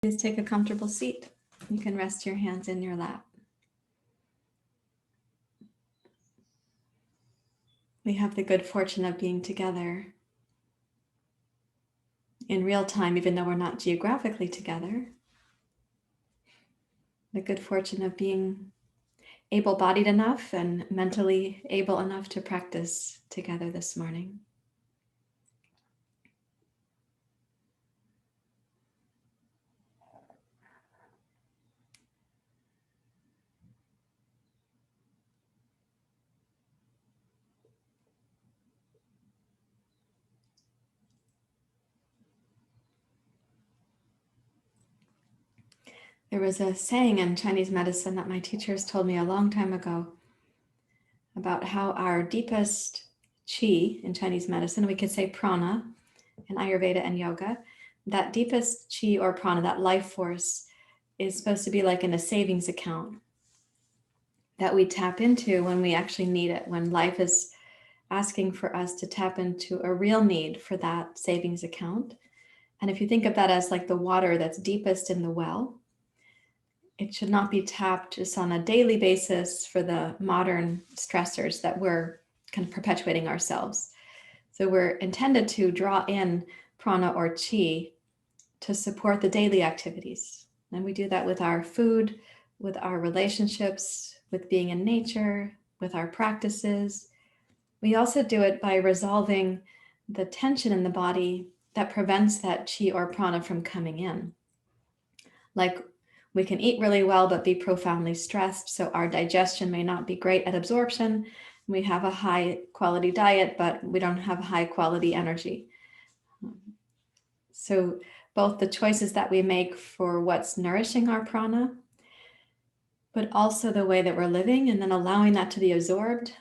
Please take a comfortable seat. You can rest your hands in your lap. We have the good fortune of being together in real time, even though we're not geographically together. The good fortune of being able-bodied enough and mentally able enough to practice together this morning. There was a saying in Chinese medicine that my teachers told me a long time ago about how our deepest qi in Chinese medicine, we could say prana in Ayurveda and yoga, that deepest qi or prana, that life force, is supposed to be like in a savings account that we tap into when we actually need it, when life is asking for us to tap into a real need for that savings account. And if you think of that as like the water that's deepest in the well, it should not be tapped just on a daily basis for the modern stressors that we're kind of perpetuating ourselves. So we're intended to draw in prana or qi to support the daily activities. And we do that with our food, with our relationships, with being in nature, with our practices. We also do it by resolving the tension in the body that prevents that qi or prana from coming in. Like we can eat really well, but be profoundly stressed. So our digestion may not be great at absorption. We have a high quality diet, but we don't have high quality energy. So both the choices that we make for what's nourishing our prana, but also the way that we're living and then allowing that to be absorbed,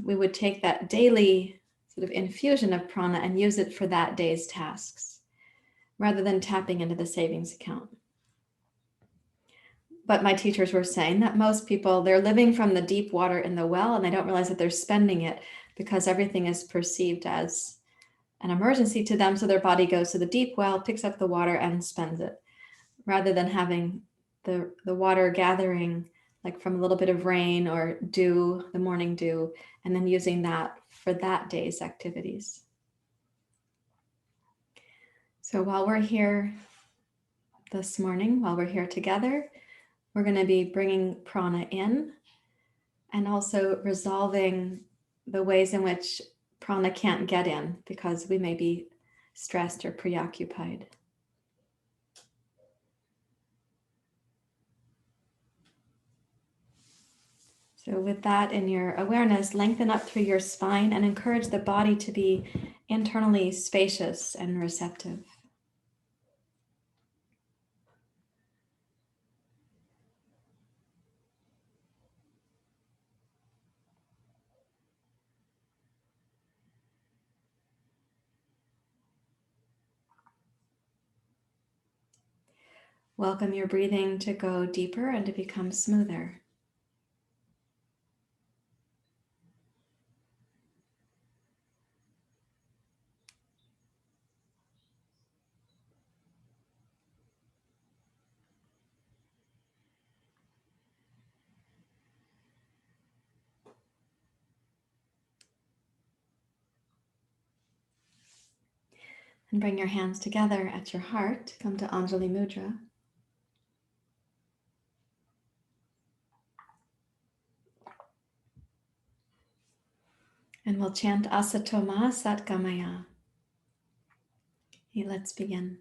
we would take that daily sort of infusion of prana and use it for that day's tasks, rather than tapping into the savings account. But my teachers were saying that most people, they're living from the deep water in the well and they don't realize that they're spending it because everything is perceived as an emergency to them. So their body goes to the deep well, picks up the water and spends it, rather than having the water gathering like from a little bit of rain or dew, the morning dew, and then using that for that day's activities. So while we're here this morning, while we're here together, we're going to be bringing prana in and also resolving the ways in which prana can't get in because we may be stressed or preoccupied. So with that in your awareness, lengthen up through your spine and encourage the body to be internally spacious and receptive. Welcome your breathing to go deeper and to become smoother. And bring your hands together at your heart. Come to Anjali Mudra. And we'll chant Asatoma Satgamaya. Okay, let's begin.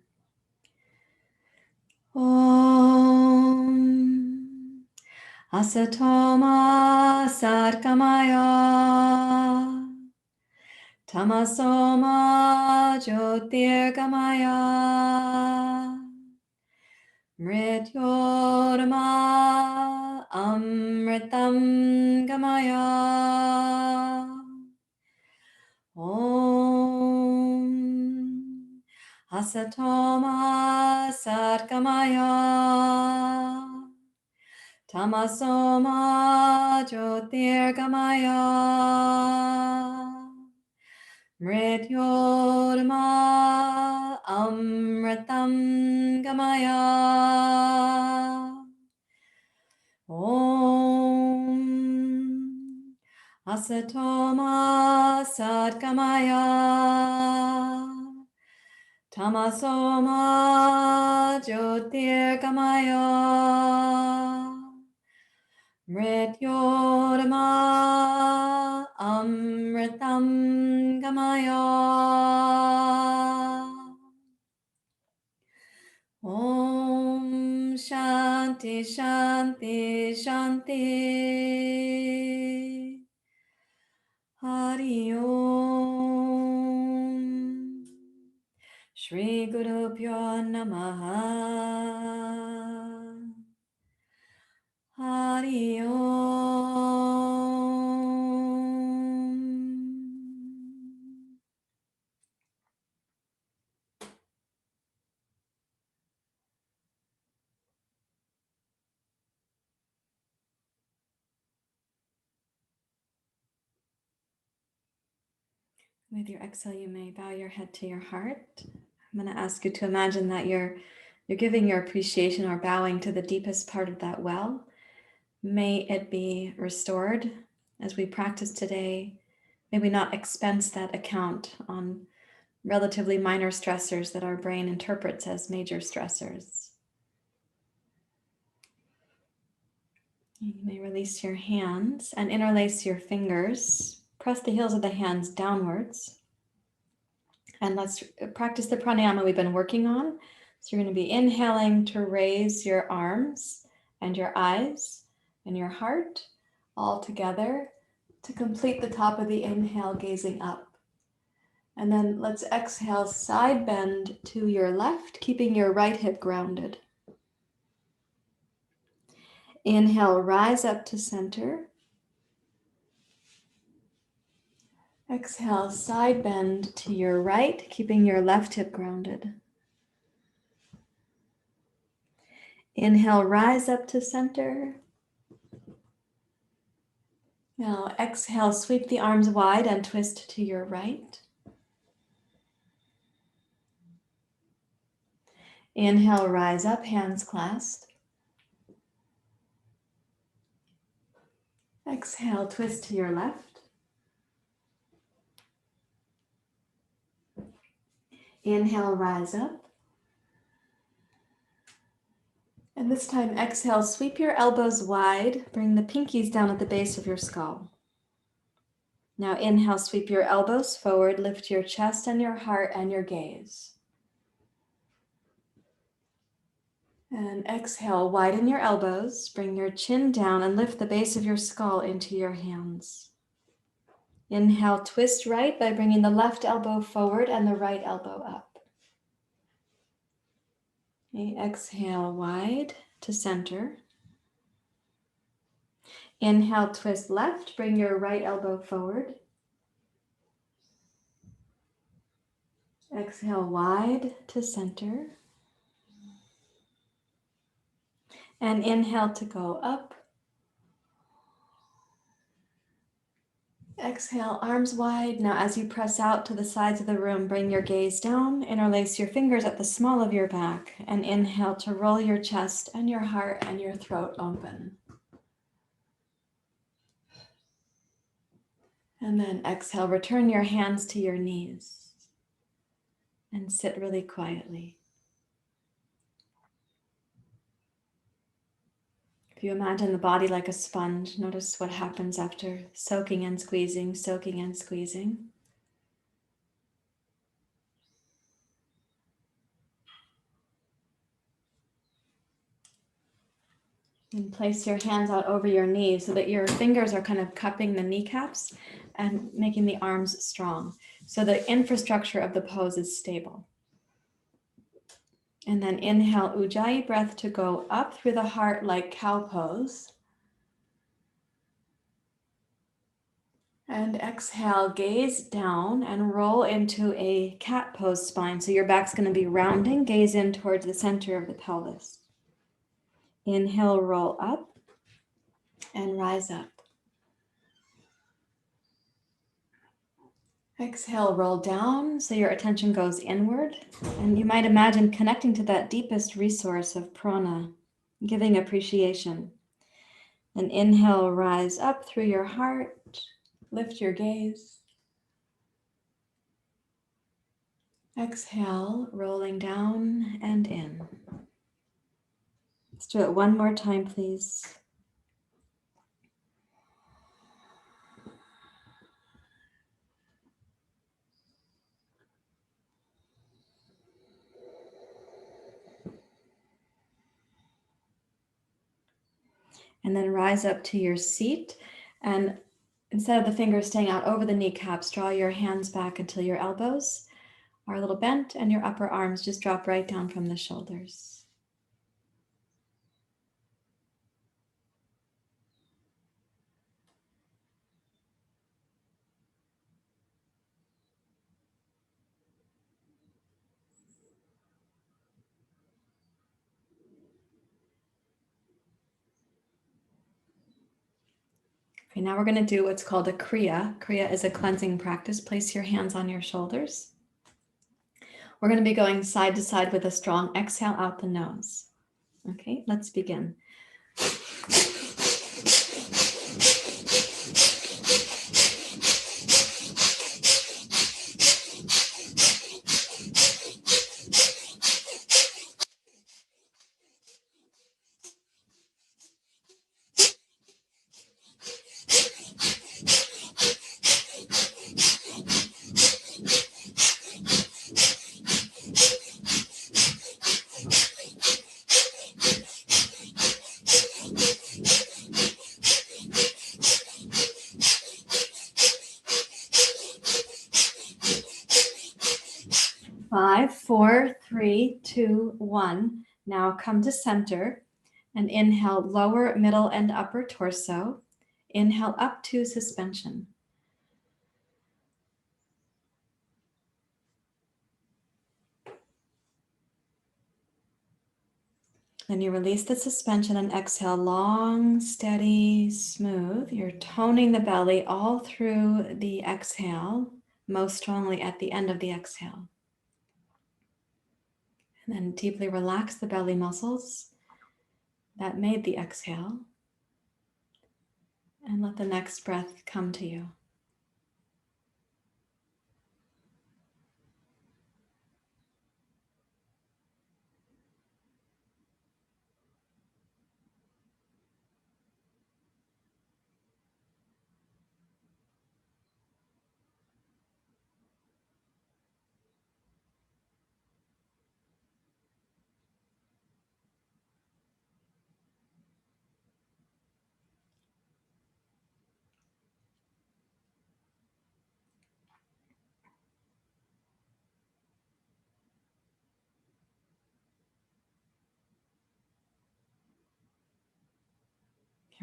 Om Asatoma Satgamaya Tamasoma Jyotirgamaya Mrityorma Amritam Gamaya. Om Asatoma Satgamaya Tamasoma Jyotirgamaya Mrityorma amritam gamaya. Om asatoma sadgamaya. Tamasoma jyotirgamaya. Mrityorma amritam gamaya. Om Shanti Shanti Shanti. Hari Om. Shri Guru Pyo Namaha. Hari Om. With your exhale, you may bow your head to your heart. I'm going to ask you to imagine that you're giving your appreciation or bowing to the deepest part of that well. May it be restored as we practice today. May we not expense that account on relatively minor stressors that our brain interprets as major stressors. You may release your hands and interlace your fingers. Press the heels of the hands downwards. And let's practice the pranayama we've been working on. So you're going to be inhaling to raise your arms and your eyes and your heart all together to complete the top of the inhale, gazing up. And then let's exhale, side bend to your left, keeping your right hip grounded. Inhale, rise up to center. Exhale, side bend to your right, keeping your left hip grounded. Inhale, rise up to center. Now exhale, sweep the arms wide and twist to your right. Inhale, rise up, hands clasped. Exhale, twist to your left. Inhale, rise up. And this time, exhale, sweep your elbows wide. Bring the pinkies down at the base of your skull. Now inhale, sweep your elbows forward, lift your chest and your heart and your gaze. And exhale, widen your elbows, bring your chin down and lift the base of your skull into your hands. Inhale, twist right by bringing the left elbow forward and the right elbow up. Okay, exhale, wide to center. Inhale, twist left, bring your right elbow forward. Exhale, wide to center. And inhale to go up. Exhale, arms wide. Now as you press out to the sides of the room, bring your gaze down, interlace your fingers at the small of your back, and inhale to roll your chest and your heart and your throat open. And then exhale, return your hands to your knees and sit really quietly. If you imagine the body like a sponge, notice what happens after soaking and squeezing, soaking and squeezing. And place your hands out over your knees so that your fingers are kind of cupping the kneecaps and making the arms strong. So the infrastructure of the pose is stable. And then inhale, Ujjayi breath to go up through the heart like cow pose. And exhale, gaze down and roll into a cat pose spine. So your back's going to be rounding, gaze in towards the center of the pelvis. Inhale, roll up and rise up. Exhale, roll down so your attention goes inward. And you might imagine connecting to that deepest resource of prana, giving appreciation. And inhale, rise up through your heart, lift your gaze. Exhale, rolling down and in. Let's do it one more time, please. And then rise up to your seat. And instead of the fingers staying out over the kneecaps, draw your hands back until your elbows are a little bent and your upper arms just drop right down from the shoulders. Okay, now we're going to do what's called a kriya. Kriya is a cleansing practice. Place your hands on your shoulders. We're going to be going side to side with a strong exhale out the nose. Okay, let's begin. 5, 4, 3, 2, 1. Now come to center and inhale, lower, middle, and upper torso. Inhale up to suspension. Then you release the suspension and exhale, long, steady, smooth. You're toning the belly all through the exhale, most strongly at the end of the exhale. And then deeply relax the belly muscles that made the exhale. And let the next breath come to you.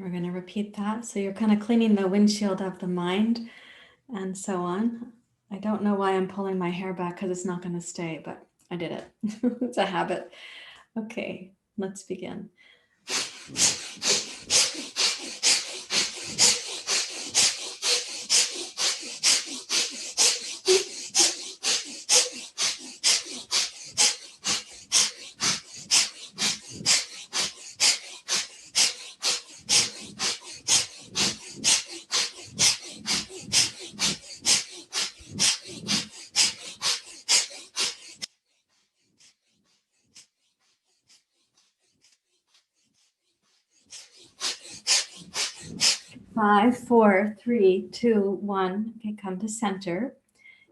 We're going to repeat that. So you're kind of cleaning the windshield of the mind and so on. I don't know why I'm pulling my hair back because it's not going to stay, but I did it. It's a habit. Okay, let's begin. 5, 4, 3, 2, 1. Okay, come to center.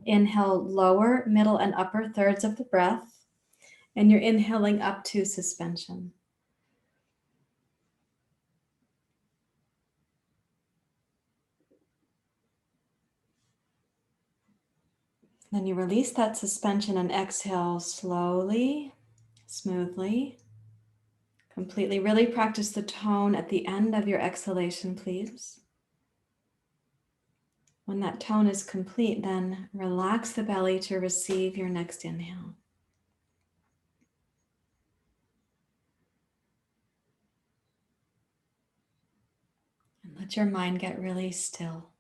Inhale, lower, middle, and upper thirds of the breath. And you're inhaling up to suspension. Then you release that suspension and exhale slowly, smoothly, completely. Really practice the tone at the end of your exhalation, please. When that tone is complete, then relax the belly to receive your next inhale. And let your mind get really still.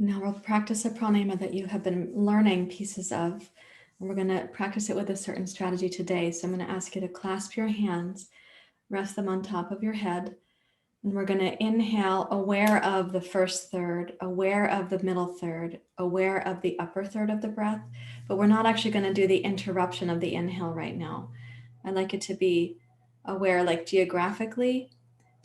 Now we'll practice a pranayama that you have been learning pieces of. And we're going to practice it with a certain strategy today. So I'm going to ask you to clasp your hands, rest them on top of your head. And we're going to inhale, aware of the first third, aware of the middle third, aware of the upper third of the breath. But we're not actually going to do the interruption of the inhale right now. I'd like it to be aware, like geographically,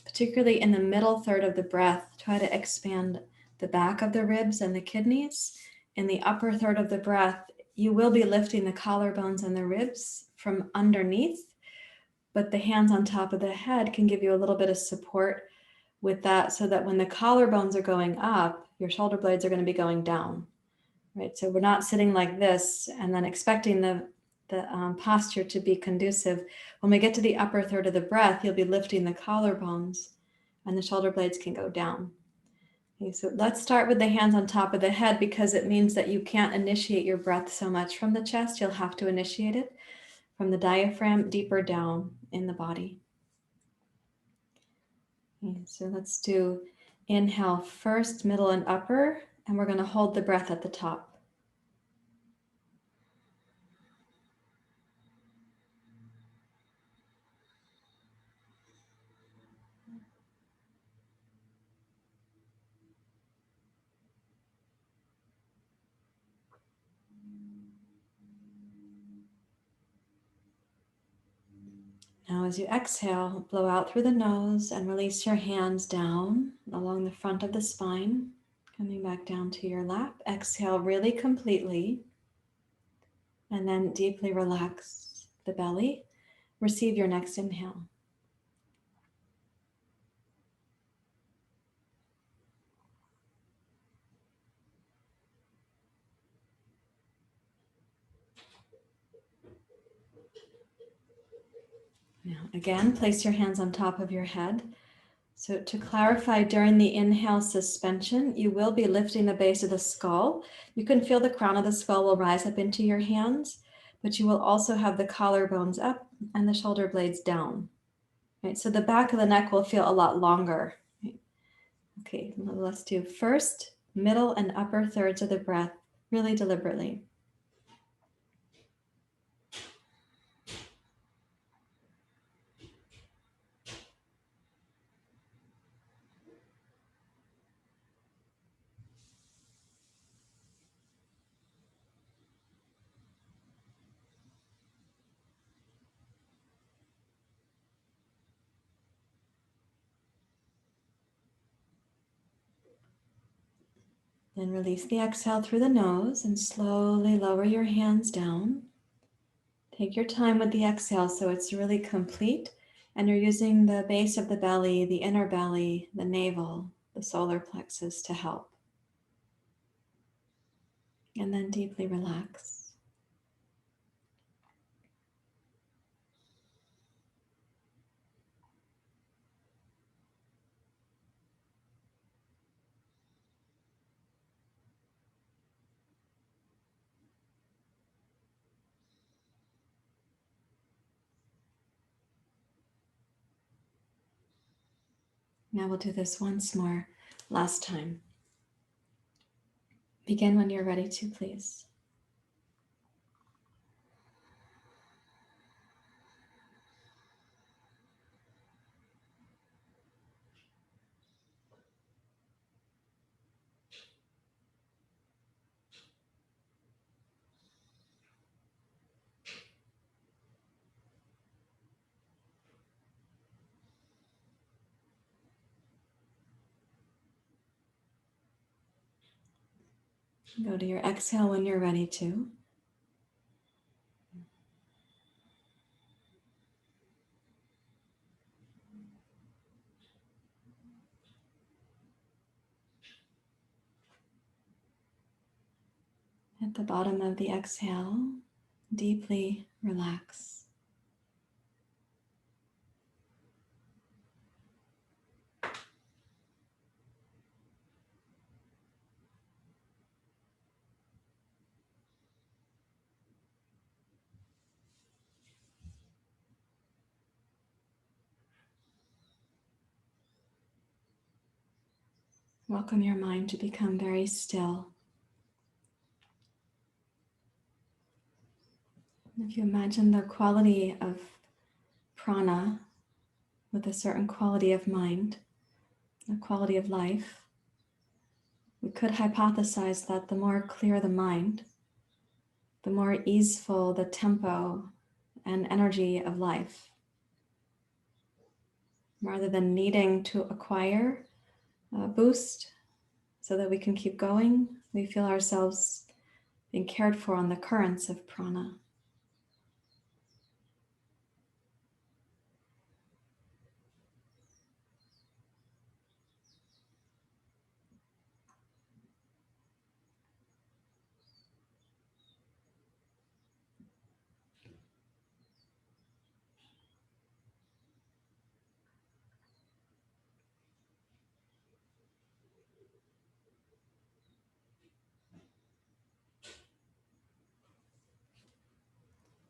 particularly in the middle third of the breath. Try to expand the back of the ribs and the kidneys. In the upper third of the breath, you will be lifting the collarbones and the ribs from underneath, but the hands on top of the head can give you a little bit of support with that, so that when the collarbones are going up, your shoulder blades are going to be going down, right? So we're not sitting like this and then expecting the posture to be conducive. When we get to the upper third of the breath, you'll be lifting the collarbones and the shoulder blades can go down. Okay, so let's start with the hands on top of the head, because it means that you can't initiate your breath so much from the chest. You'll have to initiate it from the diaphragm deeper down in the body. Okay, so let's do inhale first, middle, and upper, and we're going to hold the breath at the top. Now as you exhale, blow out through the nose and release your hands down along the front of the spine, coming back down to your lap. Exhale really completely, and then deeply relax the belly. Receive your next inhale. Now again, place your hands on top of your head. So to clarify, during the inhale suspension, you will be lifting the base of the skull. You can feel the crown of the skull will rise up into your hands, but you will also have the collarbones up and the shoulder blades down. Right? So the back of the neck will feel a lot longer. Right? Okay, let's do first, middle, and upper thirds of the breath really deliberately. Then release the exhale through the nose and slowly lower your hands down. Take your time with the exhale so it's really complete, and you're using the base of the belly, the inner belly, the navel, the solar plexus to help. And then deeply relax. Now we'll do this once more, last time. Begin when you're ready to, please. Go to your exhale when you're ready to. At the bottom of the exhale, deeply relax. Welcome your mind to become very still. If you imagine the quality of prana with a certain quality of mind, a quality of life, we could hypothesize that the more clear the mind, the more easeful the tempo and energy of life. Rather than needing to acquire a boost so that we can keep going, we feel ourselves being cared for on the currents of prana.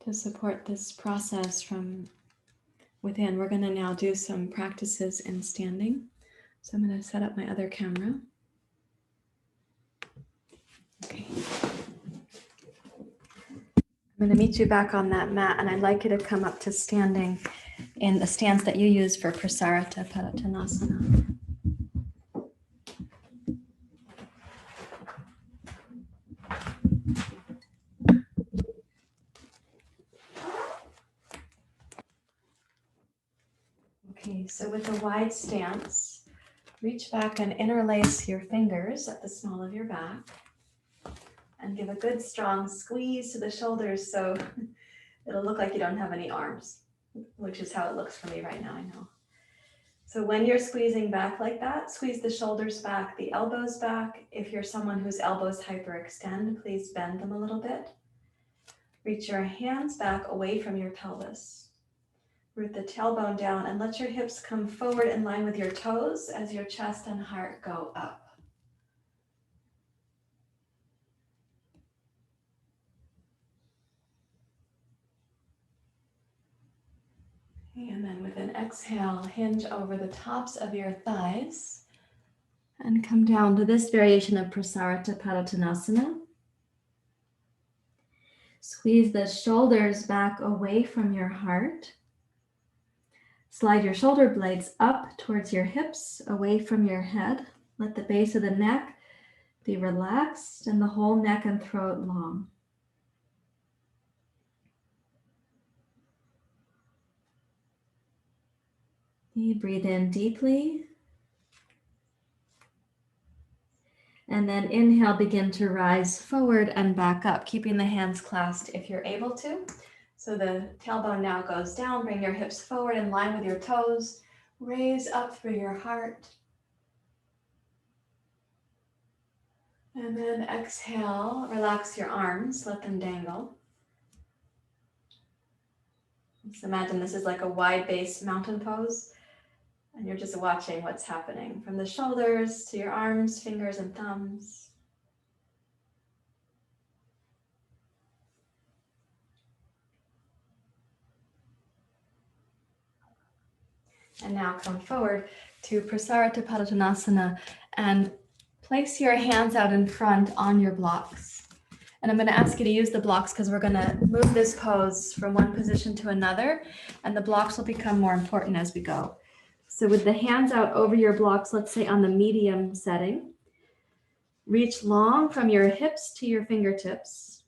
To support this process from within, we're going to now do some practices in standing. So I'm going to set up my other camera. Okay. I'm going to meet you back on that mat, and I'd like you to come up to standing in the stance that you use for Prasara to Paratanasana. Okay, so with a wide stance, reach back and interlace your fingers at the small of your back and give a good strong squeeze to the shoulders so it'll look like you don't have any arms, which is how it looks for me right now, I know. So when you're squeezing back like that, squeeze the shoulders back, the elbows back. If you're someone whose elbows hyperextend, please bend them a little bit. Reach your hands back away from your pelvis. Root the tailbone down and let your hips come forward in line with your toes as your chest and heart go up. And then with an exhale, hinge over the tops of your thighs and come down to this variation of Prasara to Paratanasana. Squeeze the shoulders back away from your heart. Slide your shoulder blades up towards your hips, away from your head. Let the base of the neck be relaxed and the whole neck and throat long. You breathe in deeply. And then inhale, begin to rise forward and back up, keeping the hands clasped if you're able to. So the tailbone now goes down. Bring your hips forward in line with your toes. Raise up through your heart. And then exhale, relax your arms, let them dangle. Just imagine this is like a wide base mountain pose. And you're just watching what's happening from the shoulders to your arms, fingers, and thumbs. And now come forward to Prasara to Paratanasana and place your hands out in front on your blocks. And I'm going to ask you to use the blocks because we're going to move this pose from one position to another, and the blocks will become more important as we go. So with the hands out over your blocks, let's say on the medium setting, reach long from your hips to your fingertips.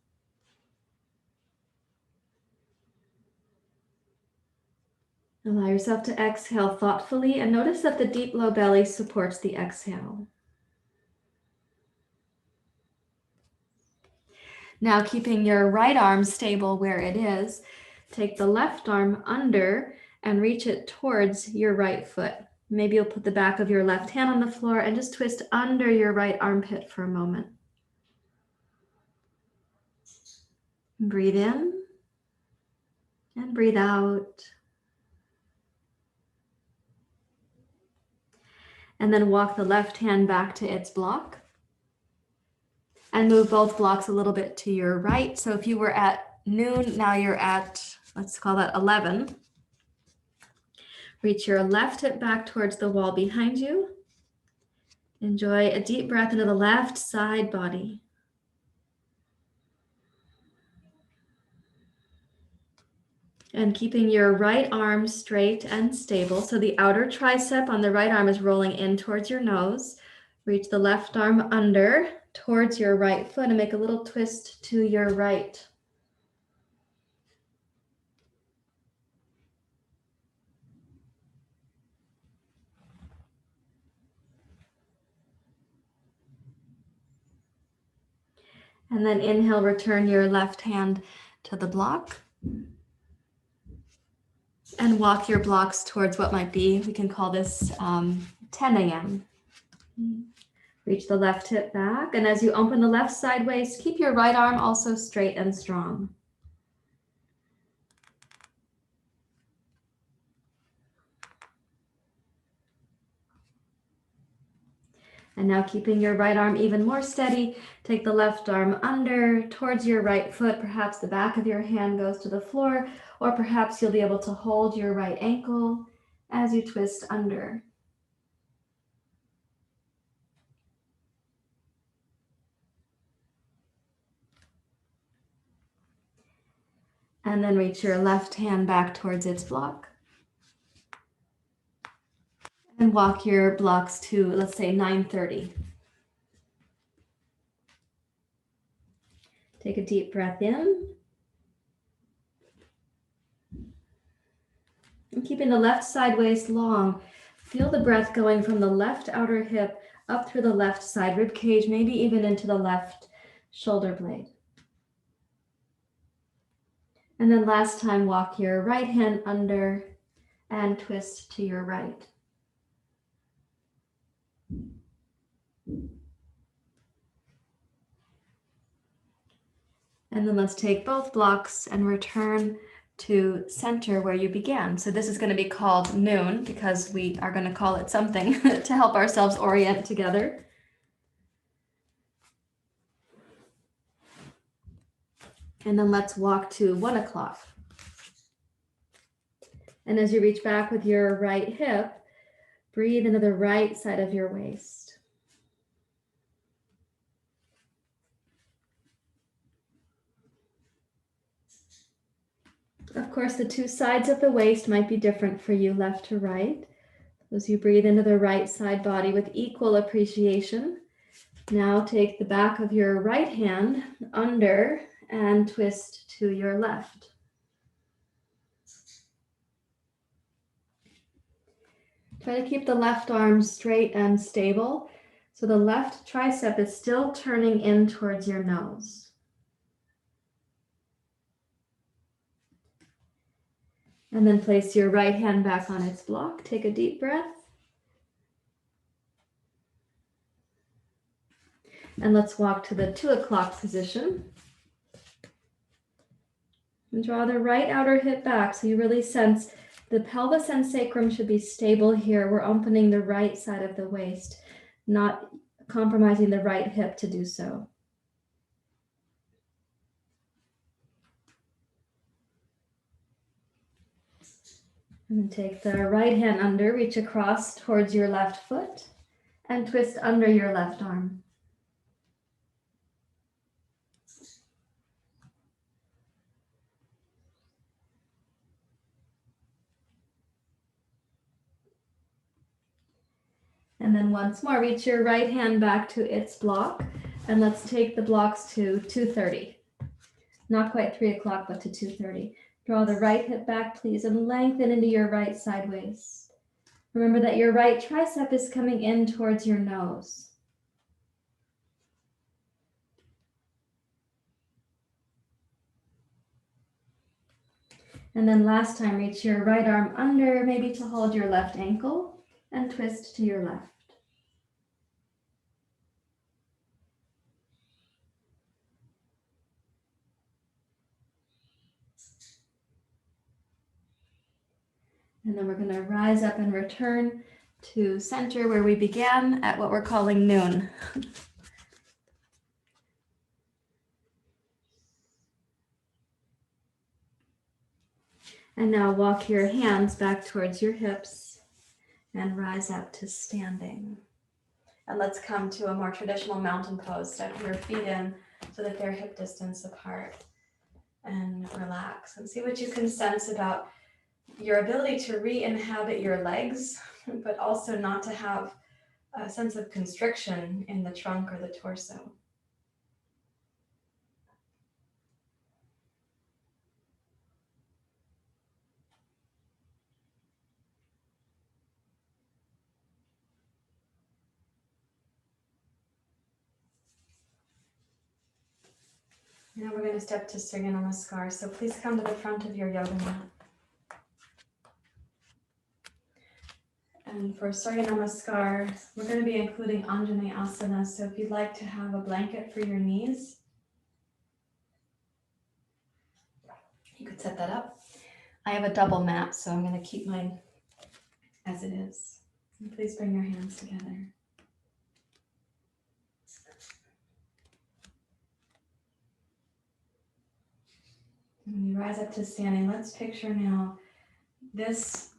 Allow yourself to exhale thoughtfully and notice that the deep low belly supports the exhale. Now keeping your right arm stable where it is, take the left arm under and reach it towards your right foot. Maybe you'll put the back of your left hand on the floor and just twist under your right armpit for a moment. Breathe in and breathe out. And then walk the left hand back to its block. And move both blocks a little bit to your right. So if you were at noon, now you're at, let's call that 11. Reach your left hip back towards the wall behind you. Enjoy a deep breath into the left side body. And keeping your right arm straight and stable. So the outer tricep on the right arm is rolling in towards your nose. Reach the left arm under towards your right foot and make a little twist to your right. And then inhale, return your left hand to the block. And walk your blocks towards what might be, we can call this 10 a.m. Reach the left hip back. And as you open the left side waist, keep your right arm also straight and strong. And now keeping your right arm even more steady, take the left arm under towards your right foot. Perhaps the back of your hand goes to the floor, or perhaps you'll be able to hold your right ankle as you twist under. And then reach your left hand back towards its block. And walk your blocks to, let's say, 9:30. Take a deep breath in. And keeping the left side waist long, feel the breath going from the left outer hip up through the left side rib cage, maybe even into the left shoulder blade. And then last time, walk your right hand under and twist to your right. And then let's take both blocks and return to center where you began. So this is going to be called noon because we are going to call it something to help ourselves orient together. And then let's walk to 1 o'clock. And as you reach back with your right hip, breathe into the right side of your waist. Of course, the two sides of the waist might be different for you, left to right. As you breathe into the right side body with equal appreciation, now take the back of your right hand under and twist to your left. Try to keep the left arm straight and stable, so the left tricep is still turning in towards your nose. And then place your right hand back on its block. Take a deep breath. And let's walk to the 2 o'clock position. And draw the right outer hip back so you really sense the pelvis and sacrum should be stable here. We're opening the right side of the waist, not compromising the right hip to do so. And then take the right hand under, reach across towards your left foot, and twist under your left arm. And then once more, reach your right hand back to its block, and let's take the blocks to 2:30. Not quite 3 o'clock, but to 2:30. Draw the right hip back, please, and lengthen into your right side waist. Remember that your right tricep is coming in towards your nose. And then last time, reach your right arm under, maybe to hold your left ankle, and twist to your left. And then we're going to rise up and return to center where we began at what we're calling noon. And now walk your hands back towards your hips and rise up to standing. And let's come to a more traditional mountain pose. Step your feet in so that they're hip distance apart. And relax and see what you can sense about your ability to re-inhabit your legs, but also not to have a sense of constriction in the trunk or the torso. Now we're going to step to surya namaskar. So please come to the front of your yoga mat. And for surya namaskar, we're going to be including anjaneyasana. So if you'd like to have a blanket for your knees, you could set that up. I have a double mat, so I'm going to keep mine as it is. And please bring your hands together. When you rise up to standing, let's picture now this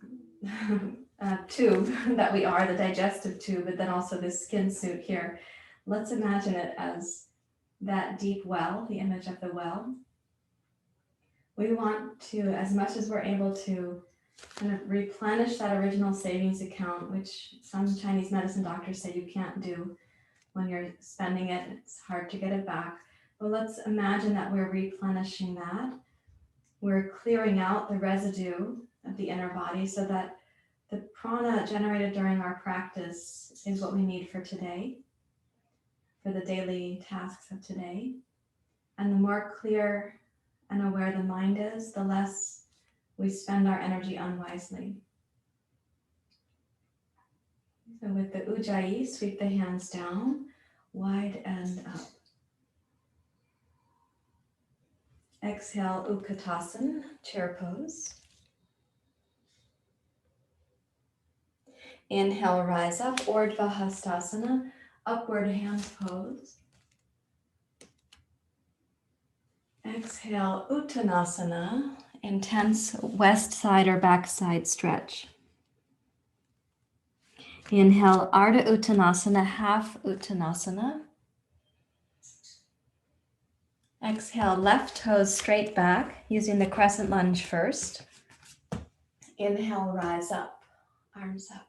tube that we are, the digestive tube, but then also this skin suit here. Let's imagine it as that deep well, the image of the well. We want to, as much as we're able to, kind of replenish that original savings account, which some Chinese medicine doctors say you can't do when you're spending it. It's hard to get it back. But let's imagine that we're replenishing that. We're clearing out the residue of the inner body so that the prana generated during our practice is what we need for today, for the daily tasks of today. And the more clear and aware the mind is, the less we spend our energy unwisely. So with the ujjayi, sweep the hands down, wide and up. Exhale, Utkatasana, chair pose. Inhale, rise up, Urdhva Hastasana, upward hand pose. Exhale, Uttanasana, intense west side or back side stretch. Inhale, Ardha Uttanasana, half Uttanasana. Exhale, left toes straight back, using the crescent lunge first. Inhale, rise up, arms up.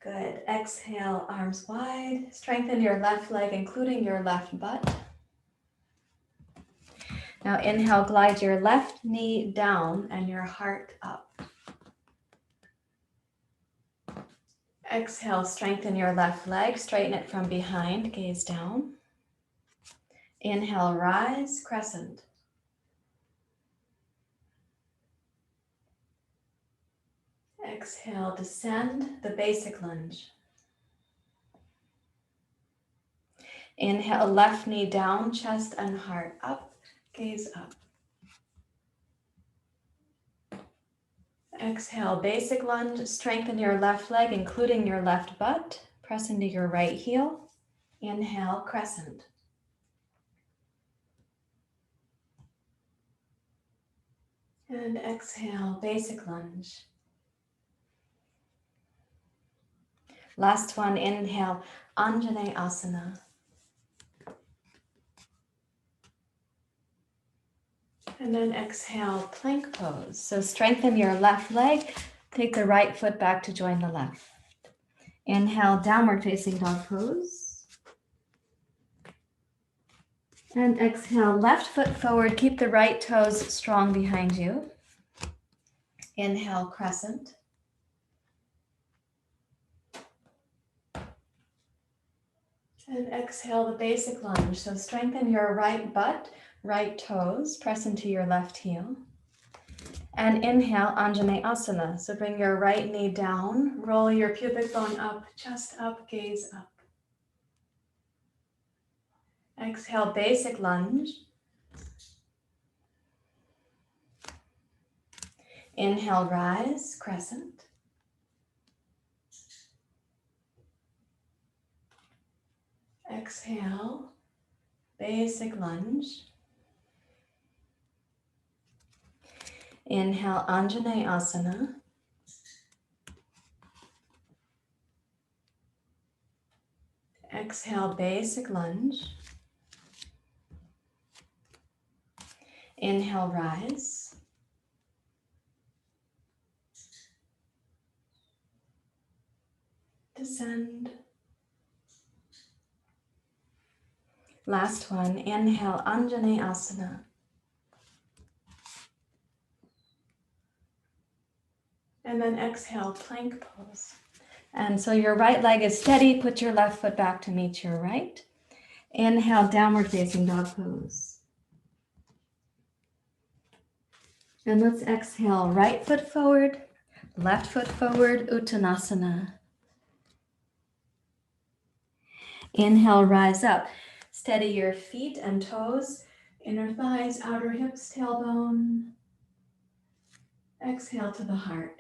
Good. Exhale, arms wide. Strengthen your left leg, including your left butt. Now inhale, glide your left knee down and your heart up. Exhale, strengthen your left leg, straighten it from behind, gaze down. Inhale, rise, crescent. Exhale, descend, the basic lunge. Inhale, left knee down, chest and heart up, gaze up. Exhale, basic lunge, strengthen your left leg, including your left butt. Press into your right heel. Inhale, crescent. And exhale, basic lunge. Last one, inhale, anjaneyasana. And then exhale, plank pose. So strengthen your left leg. Take the right foot back to join the left. Inhale, downward facing dog pose. And exhale, left foot forward. Keep the right toes strong behind you. Inhale, crescent. And exhale, the basic lunge. So strengthen your right butt, right toes. Press into your left heel. And inhale, anjaneyasana. So bring your right knee down. Roll your pubic bone up, chest up, gaze up. Exhale, basic lunge. Inhale, rise, crescent. Exhale, basic lunge. Inhale, anjaneyasana. exhale, basic lunge. Inhale, rise. Descend. Last one, inhale, anjaneyasana. And then exhale, plank pose. And so your right leg is steady, put your left foot back to meet your right. Inhale, downward facing dog pose. And let's exhale, right foot forward, left foot forward, uttanasana. Inhale, rise up. Steady your feet and toes, inner thighs, outer hips, tailbone. Exhale to the heart.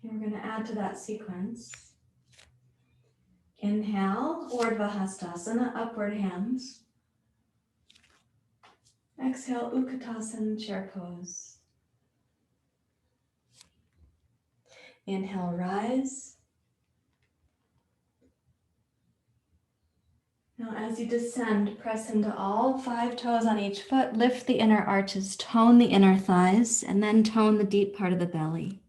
And we're going to add to that sequence. Inhale, Urdhva Hastasana, upward hands. Exhale, Utkatasana, chair pose. Inhale, rise. Now as you descend, press into all 5 toes on each foot, lift the inner arches, tone the inner thighs, and then tone the deep part of the belly.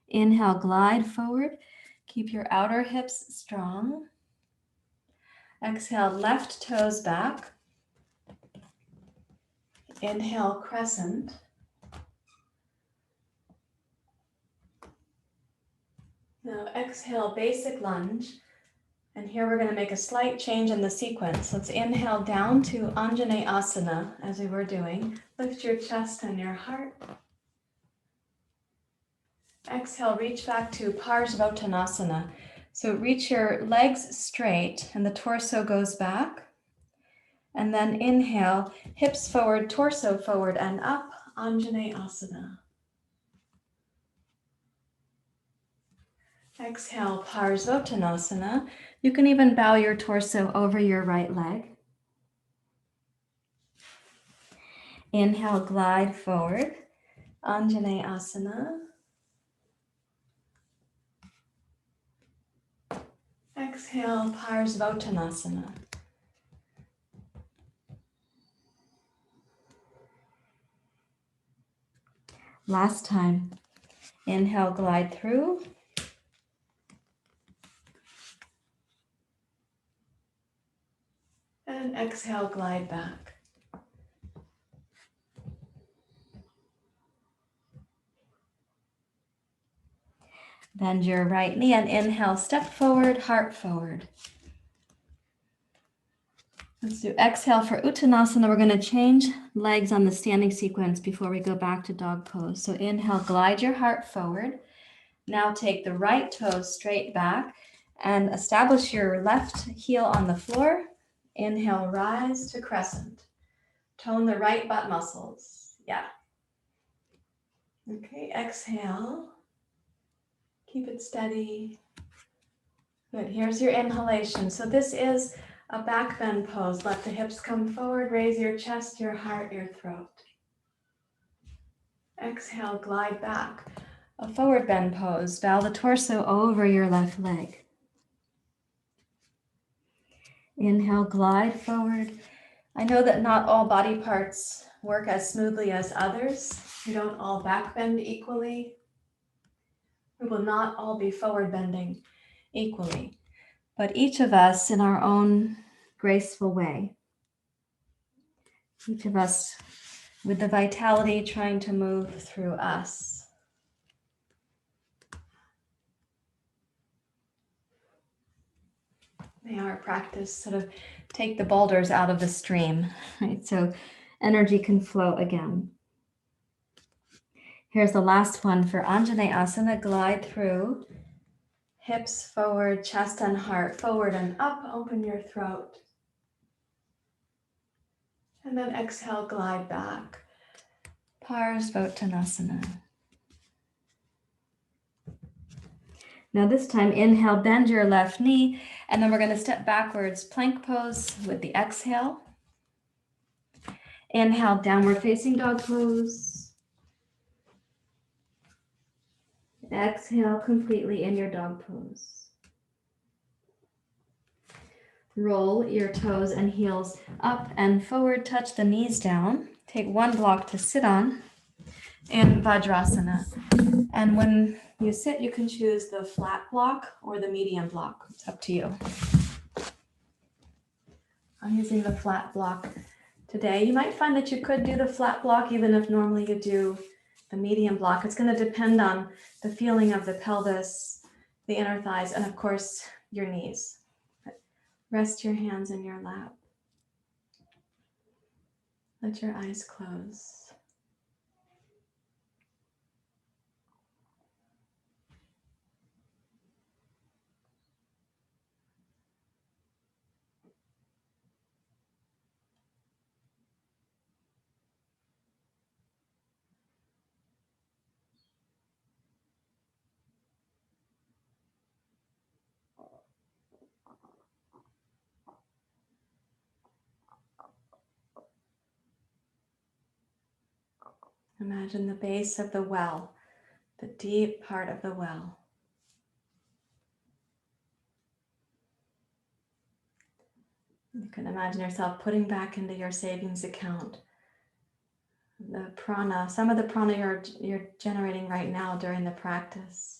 Inhale, glide forward. Keep your outer hips strong. Exhale, left toes back. Inhale, crescent. Now exhale, basic lunge. And here we're going to make a slight change in the sequence. Let's inhale down to anjaneyasana as we were doing. Lift your chest and your heart. Exhale, reach back to parsvottanasana. So reach your legs straight and the torso goes back. And then inhale, hips forward, torso forward and up, anjaneyasana. Exhale, parsvottanasana. You can even bow your torso over your right leg. Inhale, glide forward, anjaneyasana. Exhale, parsvottanasana. Last time. Inhale, glide through. And exhale, glide back. Bend your right knee and inhale, step forward, heart forward. Let's do exhale for Uttanasana. We're going to change legs on the standing sequence before we go back to dog pose. So inhale, glide your heart forward. Now take the right toes straight back and establish your left heel on the floor. Inhale, rise to crescent. Tone the right butt muscles. Yeah. Okay, exhale. Keep it steady. Good, here's your inhalation. So this is a back bend pose. Let the hips come forward, raise your chest, your heart, your throat. Exhale, glide back. A forward bend pose. Bow the torso over your left leg. Inhale, glide forward. I know that not all body parts work as smoothly as others. We don't all back bend equally. We will not all be forward bending equally, but each of us in our own graceful way. Each of us with the vitality trying to move through us. May our practice sort of take the boulders out of the stream, right? So energy can flow again. Here's the last one for Anjaneyasana. Glide through, hips forward, chest and heart forward and up. Open your throat. And then exhale, glide back. Parsvottanasana. Now this time, inhale, bend your left knee, and then we're going to step backwards, plank pose with the exhale. Inhale, downward facing dog pose. Exhale completely in your dog pose. Roll your toes and heels up and forward, touch the knees down. Take one block to sit on in Vajrasana. And when you sit, you can choose the flat block or the medium block. It's up to you. I'm using the flat block today. You might find that you could do the flat block even if normally you do the medium block. It's going to depend on the feeling of the pelvis, the inner thighs, and of course, your knees. Rest your hands in your lap. Let your eyes close. Imagine the base of the well, the deep part of the well. You can imagine yourself putting back into your savings account the prana, some of the prana you're generating right now during the practice.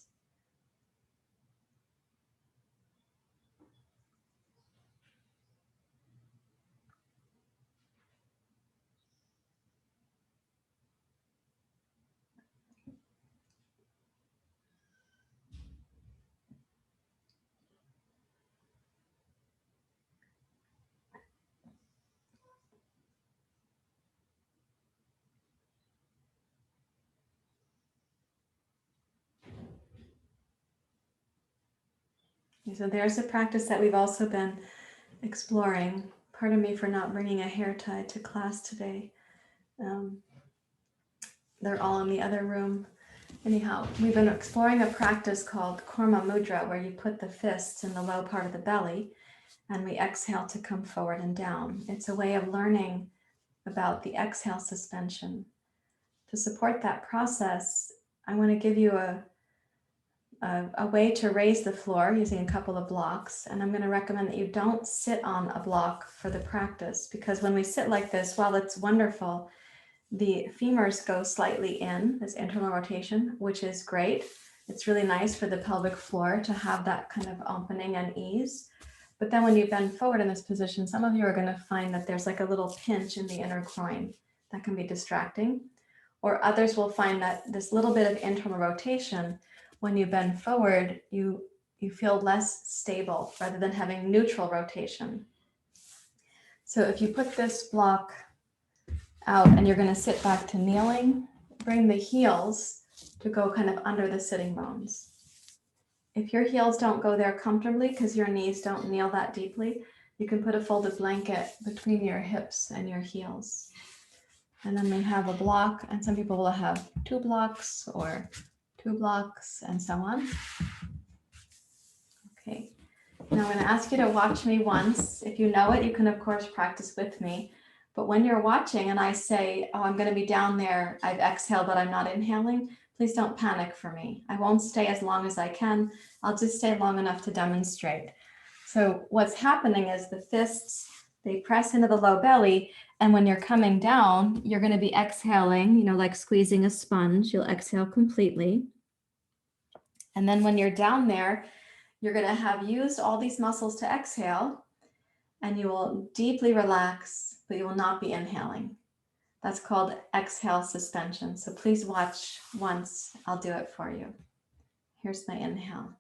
So there's a practice that we've also been exploring. Pardon me for not bringing a hair tie to class today. They're all in the other room. Anyhow, we've been exploring a practice called Korma Mudra, where you put the fists in the low part of the belly and we exhale to come forward and down. It's a way of learning about the exhale suspension. To support that process, I want to give you a way to raise the floor using a couple of blocks. And I'm going to recommend that you don't sit on a block for the practice, because when we sit like this, while it's wonderful, the femurs go slightly in, this internal rotation, which is great. It's really nice for the pelvic floor to have that kind of opening and ease. But then when you bend forward in this position, some of you are going to find that there's like a little pinch in the inner groin that can be distracting. Or others will find that this little bit of internal rotation, when you bend forward, you feel less stable rather than having neutral rotation. So if you put this block out and you're going to sit back to kneeling, bring the heels to go kind of under the sitting bones. If your heels don't go there comfortably because your knees don't kneel that deeply, you can put a folded blanket between your hips and your heels. And then we have a block, and some people will have 2 blocks or 2 blocks and so on. Okay, now I'm going to ask you to watch me once. If you know it, you can of course practice with me. But when you're watching and I say, oh, I'm going to be down there, I've exhaled, but I'm not inhaling, please don't panic for me. I won't stay as long as I can. I'll just stay long enough to demonstrate. So what's happening is the fists, they press into the low belly. And when you're coming down, you're going to be exhaling, like squeezing a sponge. You'll exhale completely. And then when you're down there, you're going to have used all these muscles to exhale, and you will deeply relax, but you will not be inhaling. That's called exhale suspension. So please watch once. I'll do it for you. Here's my inhale.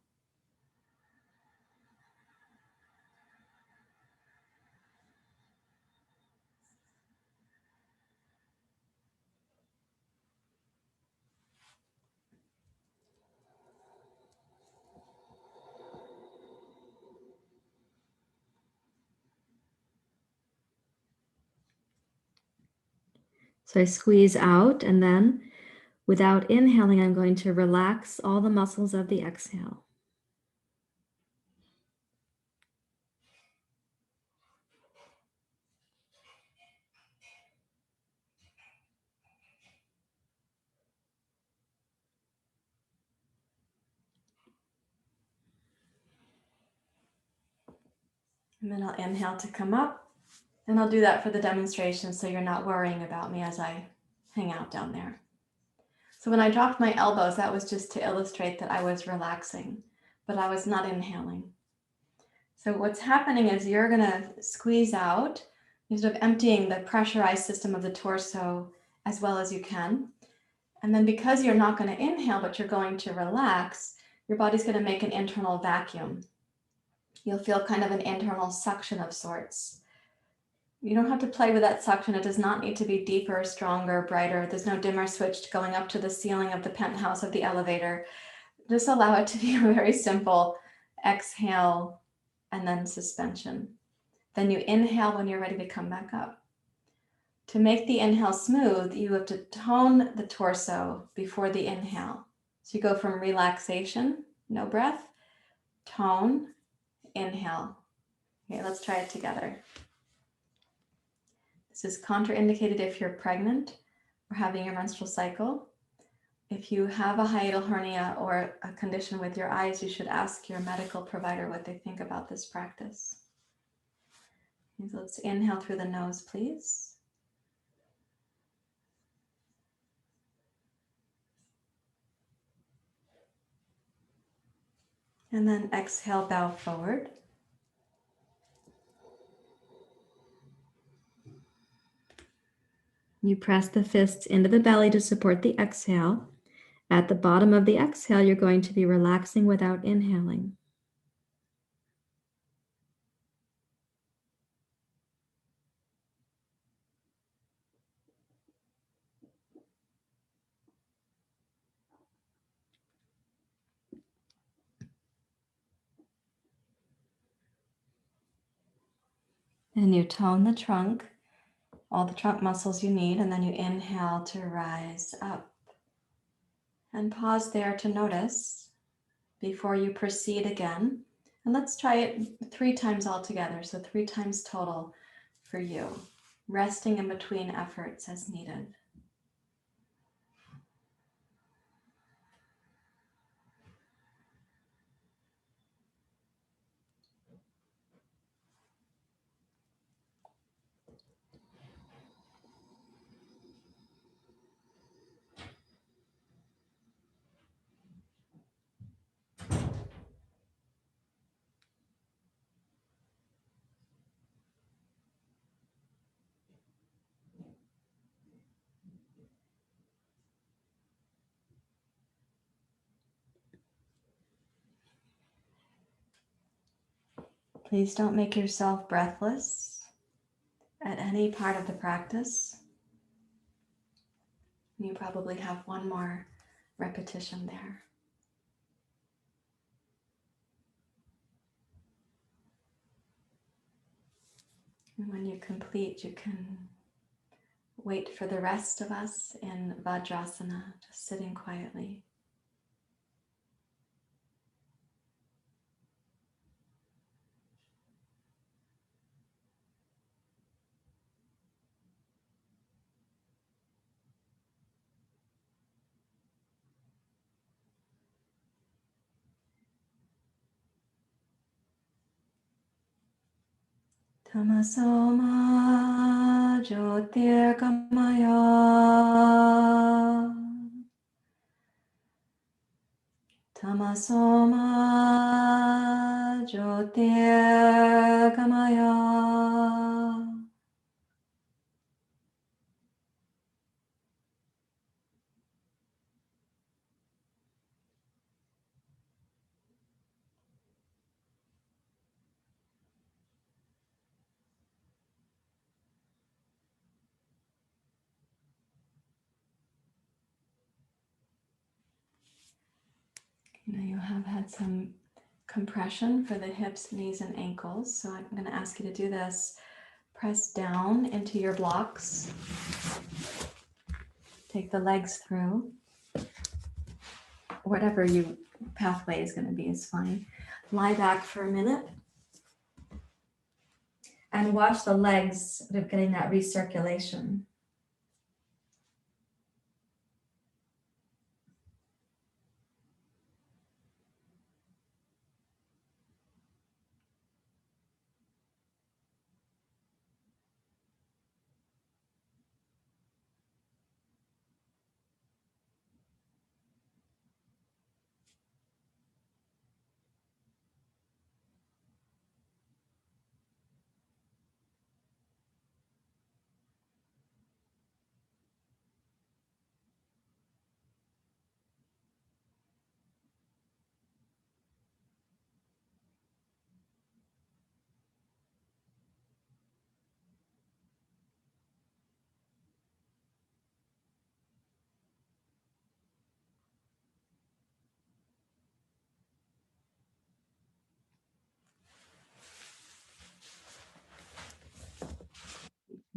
So I squeeze out, and then without inhaling, I'm going to relax all the muscles of the exhale. And then I'll inhale to come up. And I'll do that for the demonstration so you're not worrying about me as I hang out down there. So when I dropped my elbows, that was just to illustrate that I was relaxing, but I was not inhaling. So what's happening is you're going to squeeze out, you're sort of emptying the pressurized system of the torso as well as you can. And then because you're not going to inhale, but you're going to relax, your body's going to make an internal vacuum. You'll feel kind of an internal suction of sorts. You don't have to play with that suction. It does not need to be deeper, stronger, brighter. There's no dimmer switch going up to the ceiling of the penthouse of the elevator. Just allow it to be a very simple exhale and then suspension. Then you inhale when you're ready to come back up. To make the inhale smooth, you have to tone the torso before the inhale. So you go from relaxation, no breath, tone, inhale. Okay, let's try it together. This is contraindicated if you're pregnant or having your menstrual cycle. If you have a hiatal hernia or a condition with your eyes, you should ask your medical provider what they think about this practice. So let's inhale through the nose, please. And then exhale, bow forward. You press the fists into the belly to support the exhale. At the bottom of the exhale, you're going to be relaxing without inhaling. And you tone the trunk, all the trunk muscles you need, and then you inhale to rise up. And pause there to notice before you proceed again. And let's try it 3 times all together, so 3 times total for you, resting in between efforts as needed. Please don't make yourself breathless at any part of the practice. You probably have one more repetition there. And when you complete, you can wait for the rest of us in Vajrasana, just sitting quietly. Tamasoma Jyotirgamaya Tamasoma Jyotirgamaya. You know, you have had some compression for the hips, knees, and ankles. So I'm going to ask you to do this. Press down into your blocks. Take the legs through. Whatever your pathway is going to be is fine. Lie back for a minute. And watch the legs sort of getting that recirculation.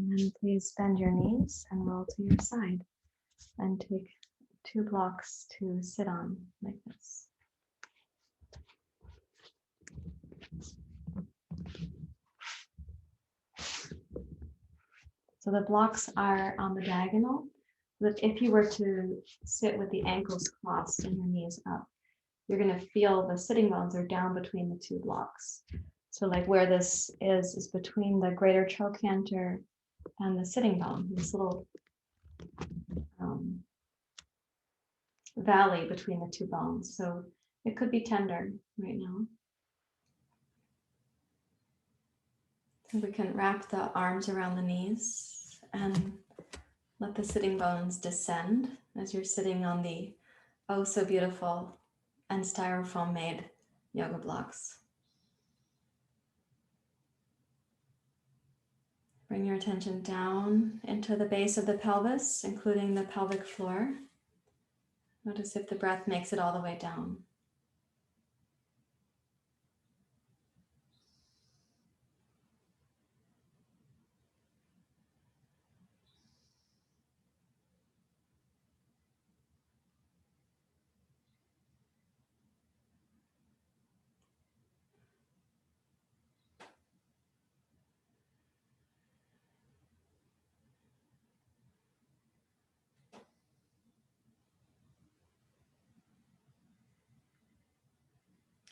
And please bend your knees and roll to your side. And take 2 blocks to sit on like this. So the blocks are on the diagonal. But if you were to sit with the ankles crossed and your knees up, you're going to feel the sitting bones are down between the 2 blocks. So like where this is between the greater trochanter and the sitting bone, this little valley between the 2 bones. So it could be tender right now. So we can wrap the arms around the knees and let the sitting bones descend as you're sitting on the oh so beautiful and styrofoam made yoga blocks. Bring your attention down into the base of the pelvis, including the pelvic floor. Notice if the breath makes it all the way down.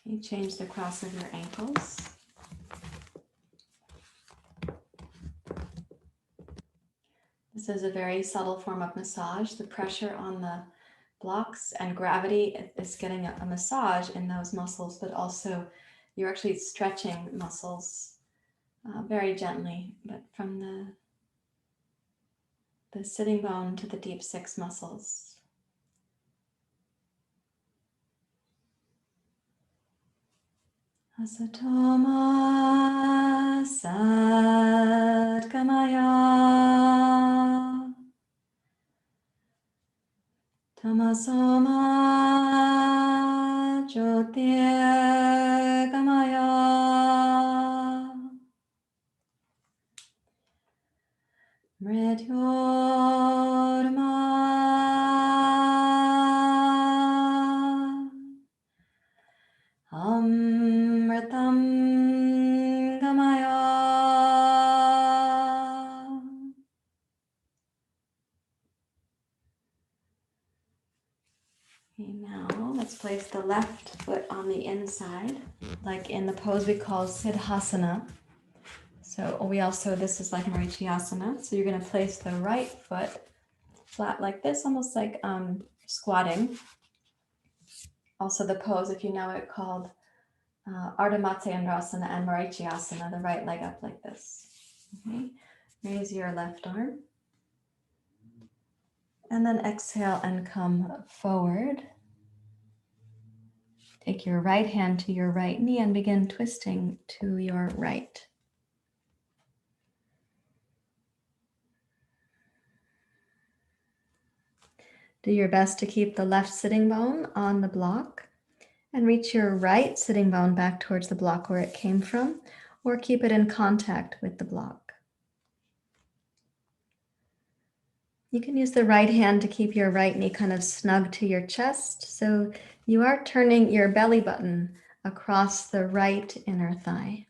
You change the cross of your ankles. This is a very subtle form of massage. The pressure on the blocks and gravity is getting a massage in those muscles, but also you're actually stretching muscles very gently, but from the sitting bone to the deep 6 muscles. Asatoma Satgamaya Tamasoma Jyotirgamaya Mrityorma Amritam Gamaya. Okay, now let's place the left foot on the inside, like in the pose we call Siddhasana. So this is like marichyasana. So you're going to place the right foot flat like this, almost like squatting. Also the pose, if you know it, called Ardhamatyendrasana and marichyasana, the right leg up like this. Okay, raise your left arm. And then exhale and come forward. Take your right hand to your right knee and begin twisting to your right. Do your best to keep the left sitting bone on the block and reach your right sitting bone back towards the block where it came from, or keep it in contact with the block. You can use the right hand to keep your right knee kind of snug to your chest, so you are turning your belly button across the right inner thigh.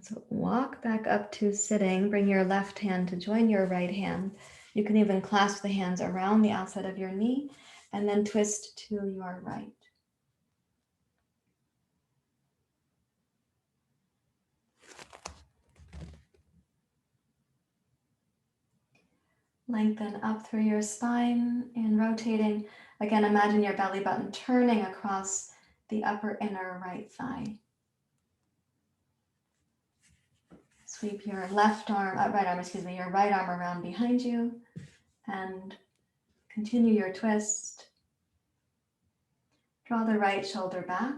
So walk back up to sitting. Bring your left hand to join your right hand. You can even clasp the hands around the outside of your knee and then twist to your right. Lengthen up through your spine and rotating. Again, imagine your belly button turning across the upper inner right thigh. Sweep your your right arm around behind you and continue your twist. Draw the right shoulder back.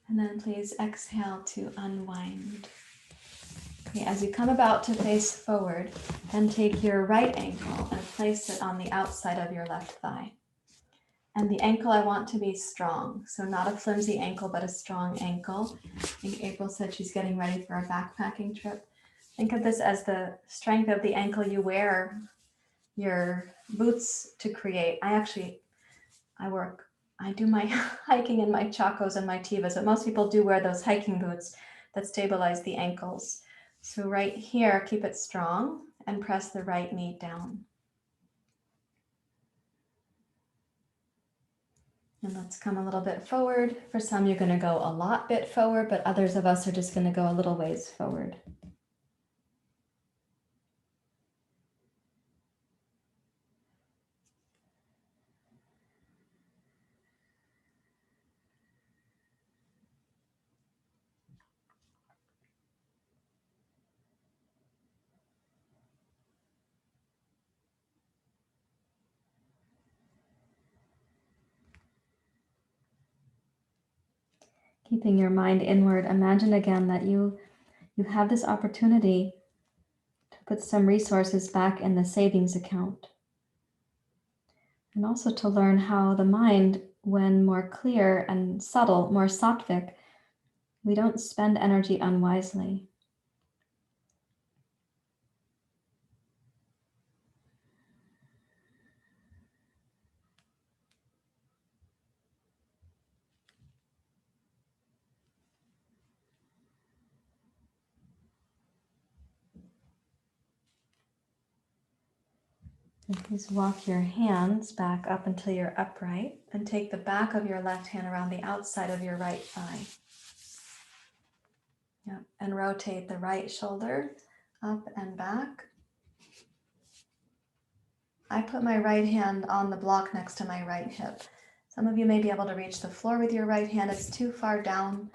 And then please exhale to unwind. Okay, as you come about to face forward, then take your right ankle and place it on the outside of your left thigh. And the ankle I want to be strong. So not a flimsy ankle, but a strong ankle. I think April said she's getting ready for a backpacking trip. Think of this as the strength of the ankle you wear your boots to create. I do my hiking in my chacos and my tivas, but most people do wear those hiking boots that stabilize the ankles. So right here, keep it strong and press the right knee down. And let's come a little bit forward. For some, you're going to go a lot bit forward, but others of us are just going to go a little ways forward. Keeping your mind inward, imagine again that you have this opportunity to put some resources back in the savings account. And also to learn how the mind, when more clear and subtle, more sattvic, we don't spend energy unwisely. And please walk your hands back up until you're upright, and take the back of your left hand around the outside of your right thigh. Yep. And rotate the right shoulder up and back. I put my right hand on the block next to my right hip. Some of you may be able to reach the floor with your right hand. It's too far down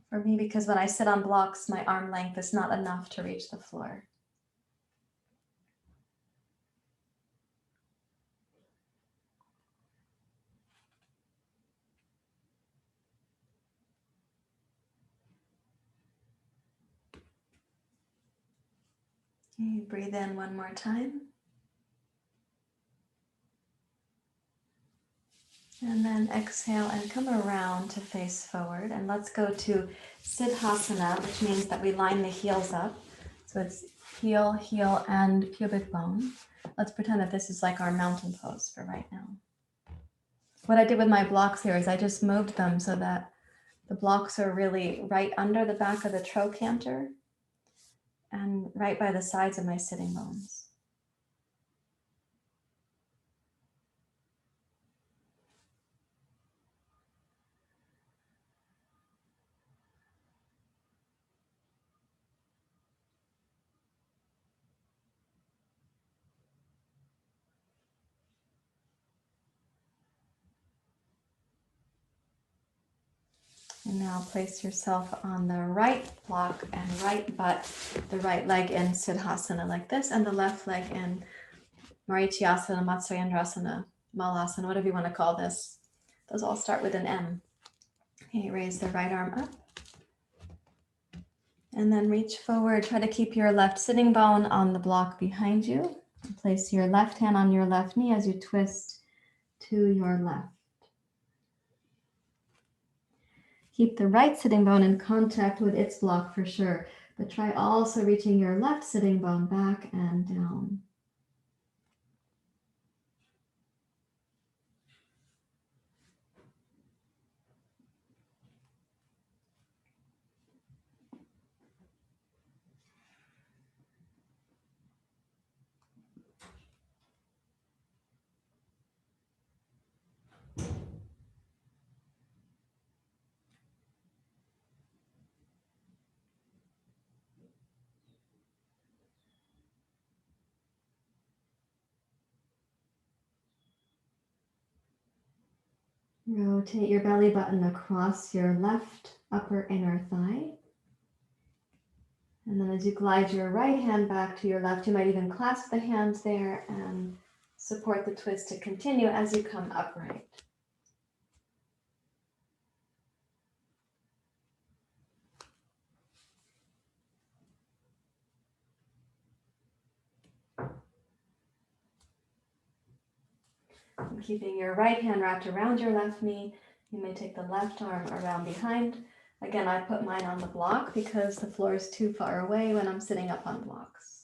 for me because when I sit on blocks, my arm length is not enough to reach the floor. Okay, breathe in one more time. And then exhale and come around to face forward. And let's go to Siddhasana, which means that we line the heels up. So it's heel, heel, and pubic bone. Let's pretend that this is like our mountain pose for right now. What I did with my blocks here is I just moved them so that the blocks are really right under the back of the trochanter and right by the sides of my sitting bones. And now place yourself on the right block and right butt, the right leg in Siddhasana like this, and the left leg in marichyasana, matsayendrasana, malasana, whatever you want to call this. Those all start with an M. Okay, raise the right arm up. And then reach forward. Try to keep your left sitting bone on the block behind you. Place your left hand on your left knee as you twist to your left. Keep the right sitting bone in contact with its block for sure, but try also reaching your left sitting bone back and down. Rotate your belly button across your left upper inner thigh. And then as you glide your right hand back to your left, you might even clasp the hands there and support the twist to continue as you come upright. Keeping your right hand wrapped around your left knee, you may take the left arm around behind. Again, I put mine on the block because the floor is too far away when I'm sitting up on blocks.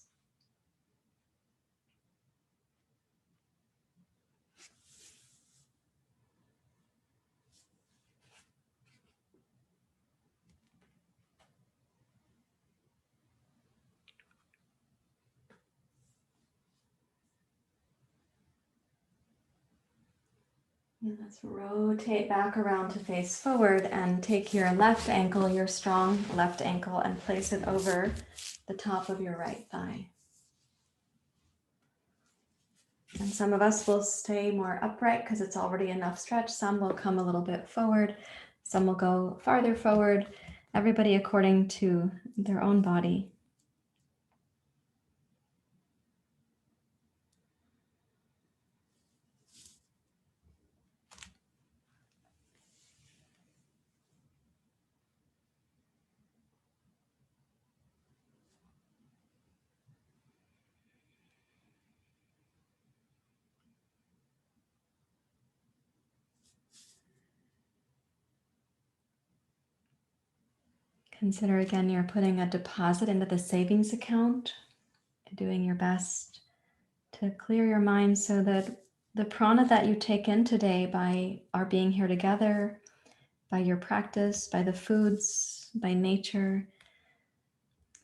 And let's rotate back around to face forward and take your left ankle, your strong left ankle, and place it over the top of your right thigh. And some of us will stay more upright because it's already enough stretch. Some will come a little bit forward. Some will go farther forward. Everybody according to their own body. Consider again, you're putting a deposit into the savings account, doing your best to clear your mind so that the prana that you take in today by our being here together, by your practice, by the foods, by nature,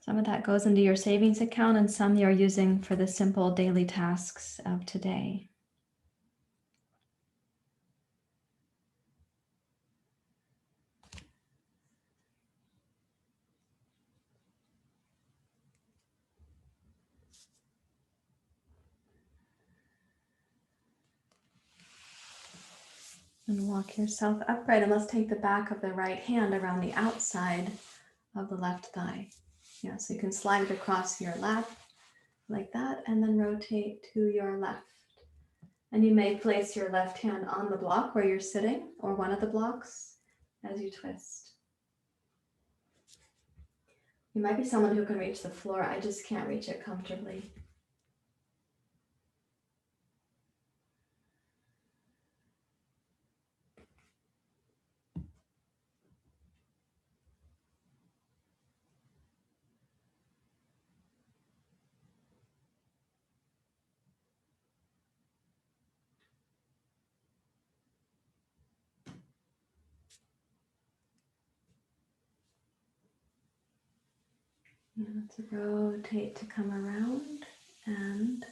some of that goes into your savings account and some you're using for the simple daily tasks of today. And walk yourself upright, and let's take the back of the right hand around the outside of the left thigh. Yeah, so you can slide it across your lap like that, and then rotate to your left. And you may place your left hand on the block where you're sitting, or one of the blocks, as you twist. You might be someone who can reach the floor. I just can't reach it comfortably. Let's rotate to come around and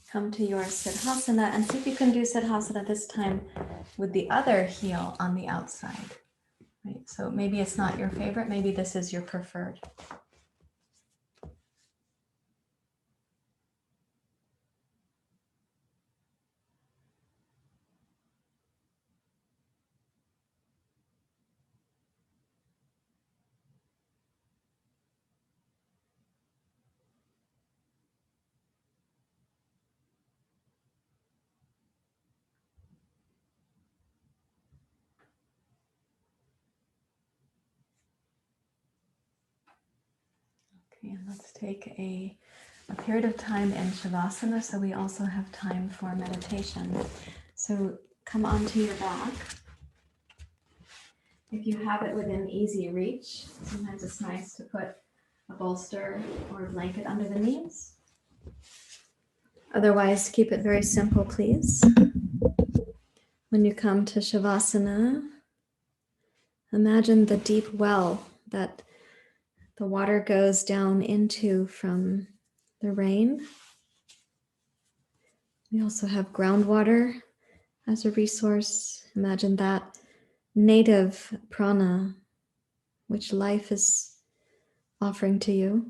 come to your Siddhasana, and see if you can do Siddhasana this time with the other heel on the outside. Right? So maybe it's not your favorite, maybe this is your preferred. Okay, and let's take a period of time in Savasana, so we also have time for meditation. So come onto your back. If you have it within easy reach, sometimes it's nice to put a bolster or a blanket under the knees. Otherwise, keep it very simple, please. When you come to Shavasana, imagine the deep well that the water goes down into from the rain. We also have groundwater as a resource. Imagine that native prana, which life is offering to you,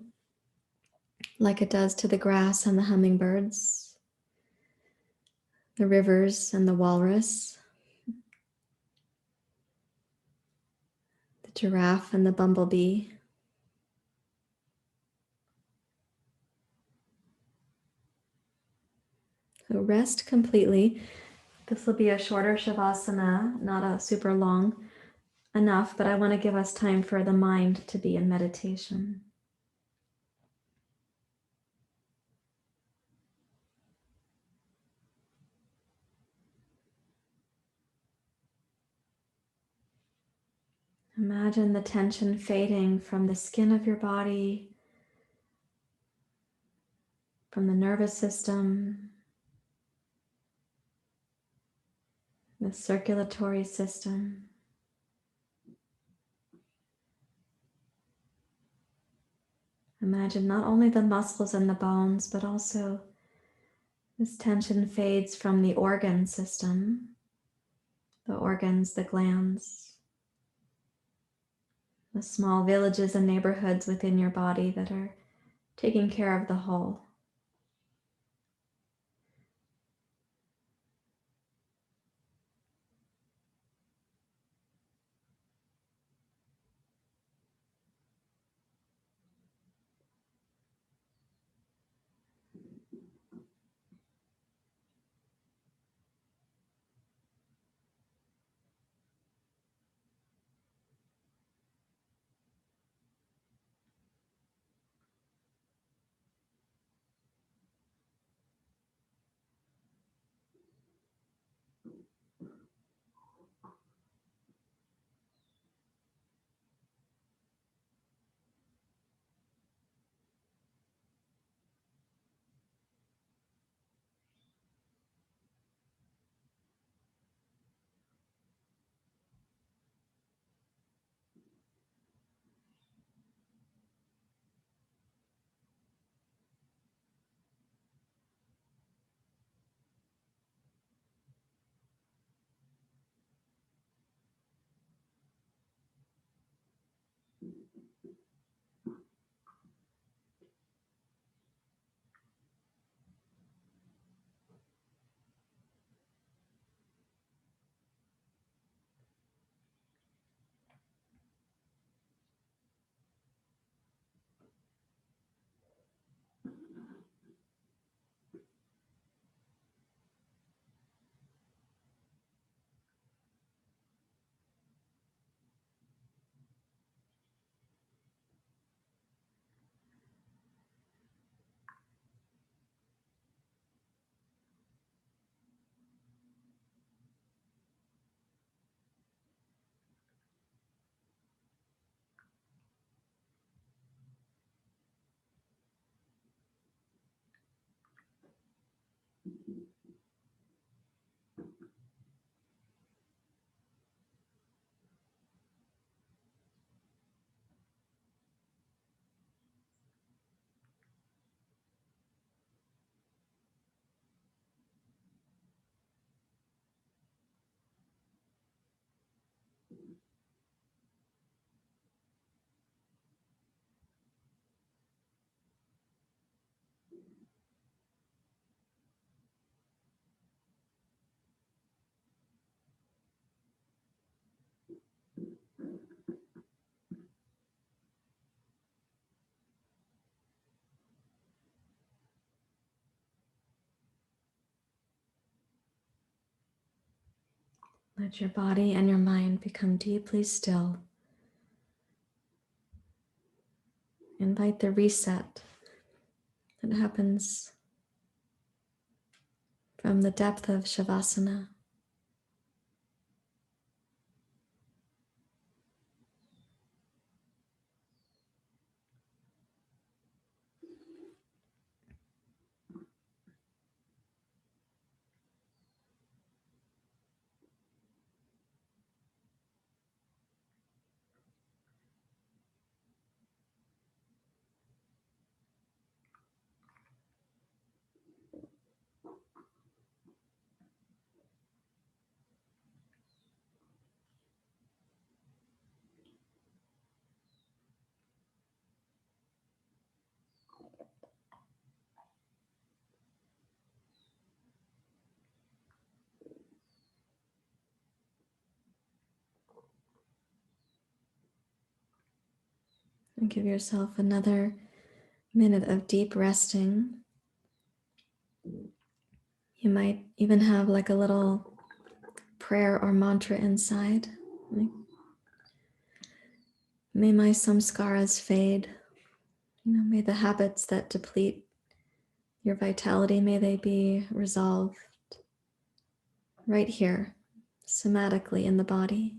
like it does to the grass and the hummingbirds, the rivers and the walrus, the giraffe and the bumblebee. So rest completely. This will be a shorter Shavasana, not a super long enough, but I want to give us time for the mind to be in meditation. Imagine the tension fading from the skin of your body, from the nervous system, the circulatory system. Imagine not only the muscles and the bones, but also this tension fades from the organ system, the organs, the glands, the small villages and neighborhoods within your body that are taking care of the whole. Let your body and your mind become deeply still. Invite the reset that happens from the depth of Savasana. And give yourself another minute of deep resting. You might even have like a little prayer or mantra inside. Like, may my samskaras fade. May the habits that deplete your vitality, may they be resolved right here, somatically in the body.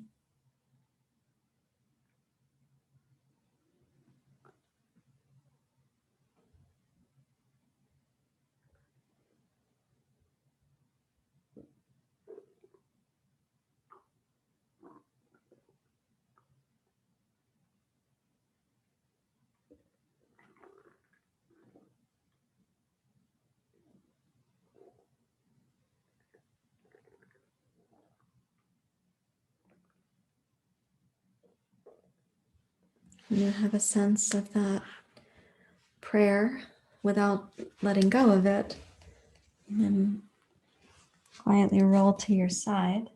And you have a sense of that prayer without letting go of it. And then quietly roll to your side.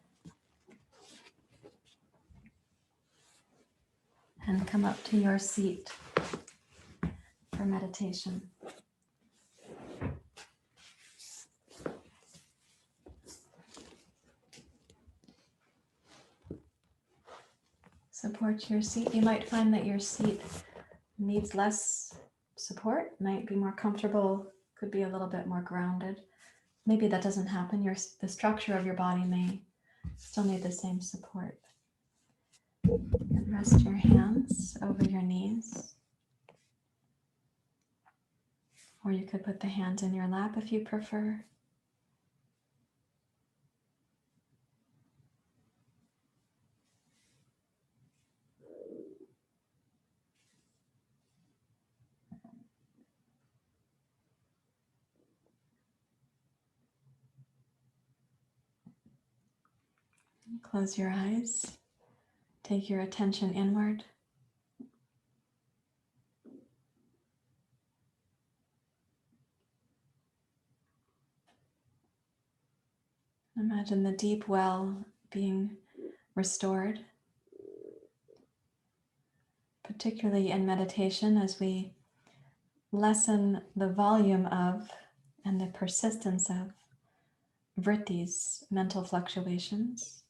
And come up to your seat for meditation. Support your seat. You might find that your seat needs less support, might be more comfortable, could be a little bit more grounded. Maybe that doesn't happen. The structure of your body may still need the same support. And rest your hands over your knees. Or you could put the hands in your lap if you prefer. Close your eyes. Take your attention inward. Imagine the deep well being restored, particularly in meditation as we lessen the volume of and the persistence of vrittis, mental fluctuations.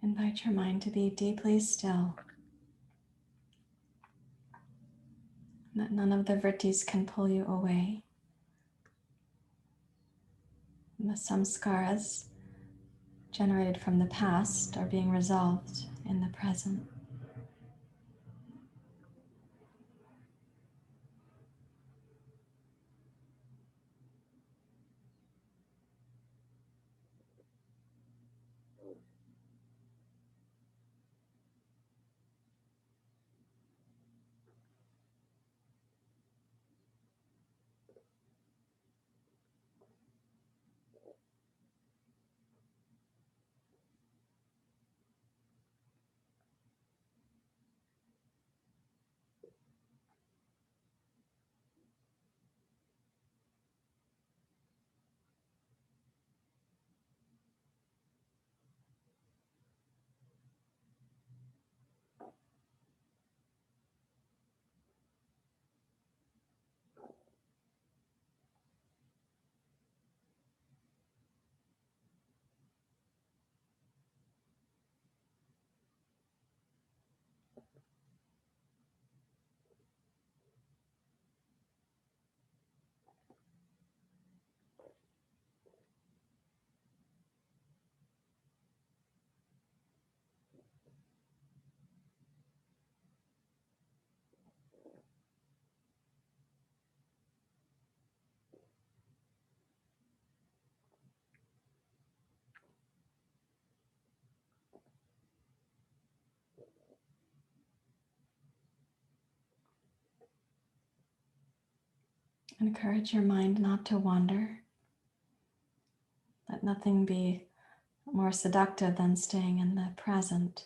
Invite your mind to be deeply still. That none of the vrittis can pull you away. And the samskaras generated from the past are being resolved in the present. Encourage your mind not to wander. Let nothing be more seductive than staying in the present.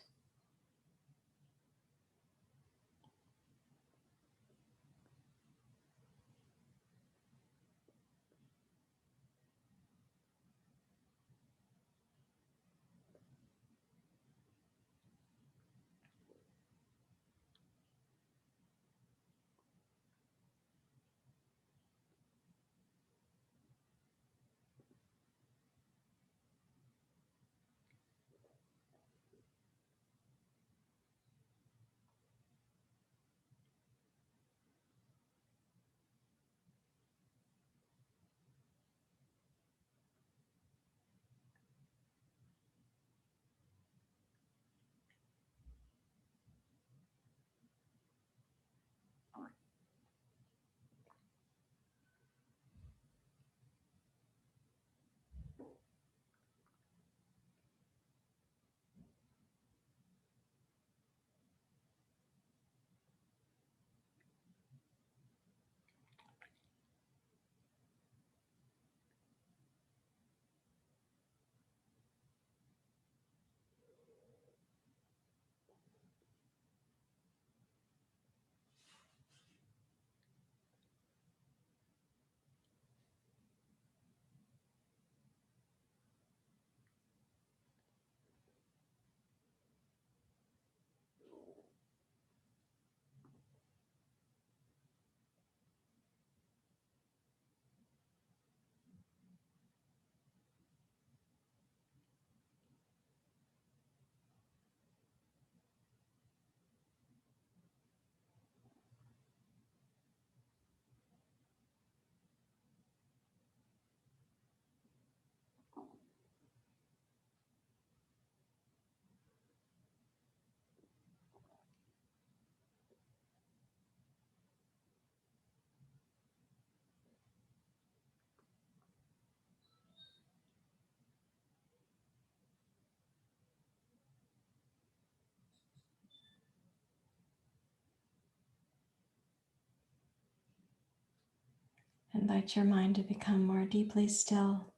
Invite your mind to become more deeply still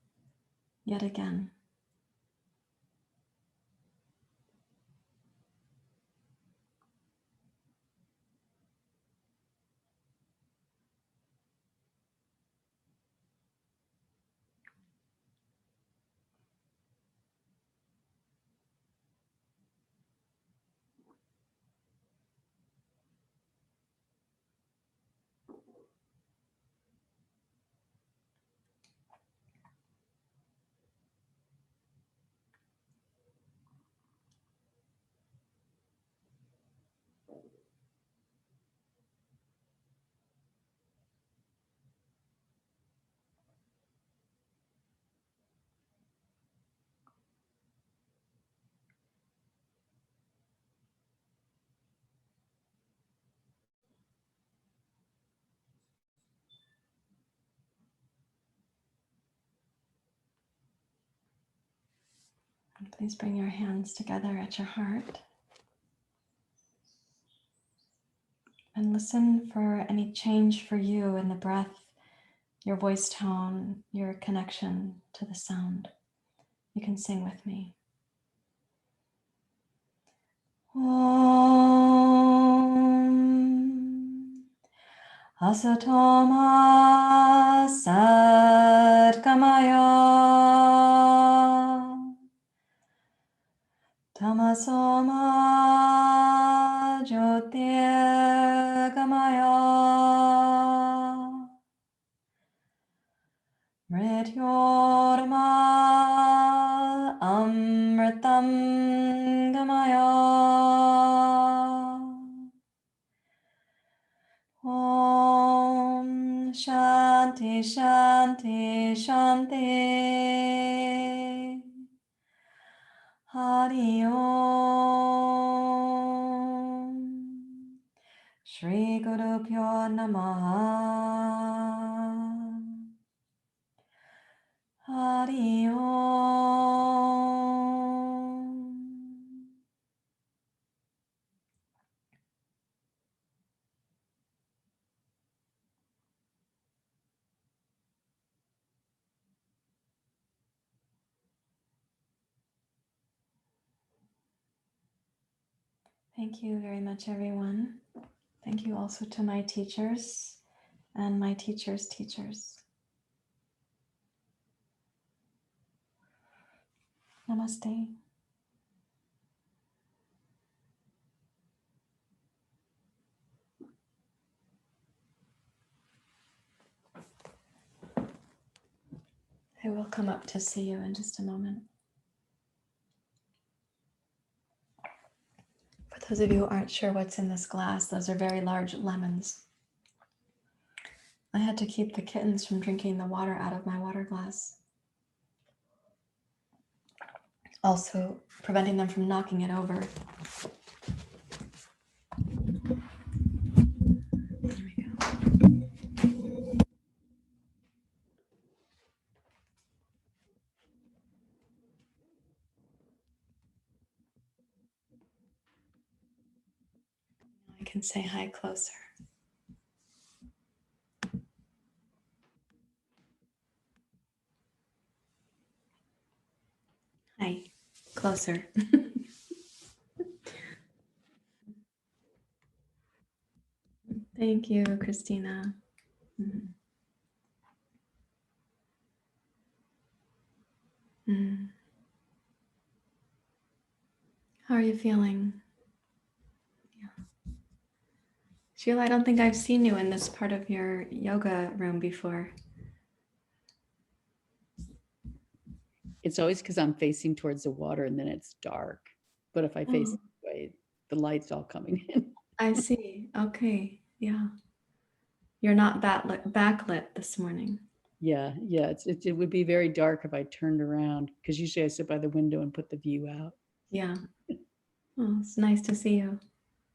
yet again. And please bring your hands together at your heart and listen for any change for you in the breath, your voice tone, your connection to the sound. You can sing with me. Om Asatoma Sadgamaya Tamasoma Jyotirgamaya Mrityorma Amritam Gamaya Om Shanti Shanti Shanti Hari Om Shri Guru Pyo Namaha Hari Om. Thank you very much, everyone. Thank you also to my teachers and my teachers' teachers. Namaste. I will come up to see you in just a moment. For those of you who aren't sure what's in this glass, those are very large lemons. I had to keep the kittens from drinking the water out of my water glass. Also preventing them from knocking it over. There we go. I can say hi closer. Hi, closer. Thank you, Christina. Mm. Mm. How are you feeling? Yeah. Sheila, I don't think I've seen you in this part of your yoga room before. It's always because I'm facing towards the water and then it's dark. But if I face this way, the light's all coming in. I see. Okay. Yeah. You're not backlit this morning. Yeah. It would be very dark if I turned around because usually I sit by the window and put the view out. Yeah. Oh, it's nice to see you.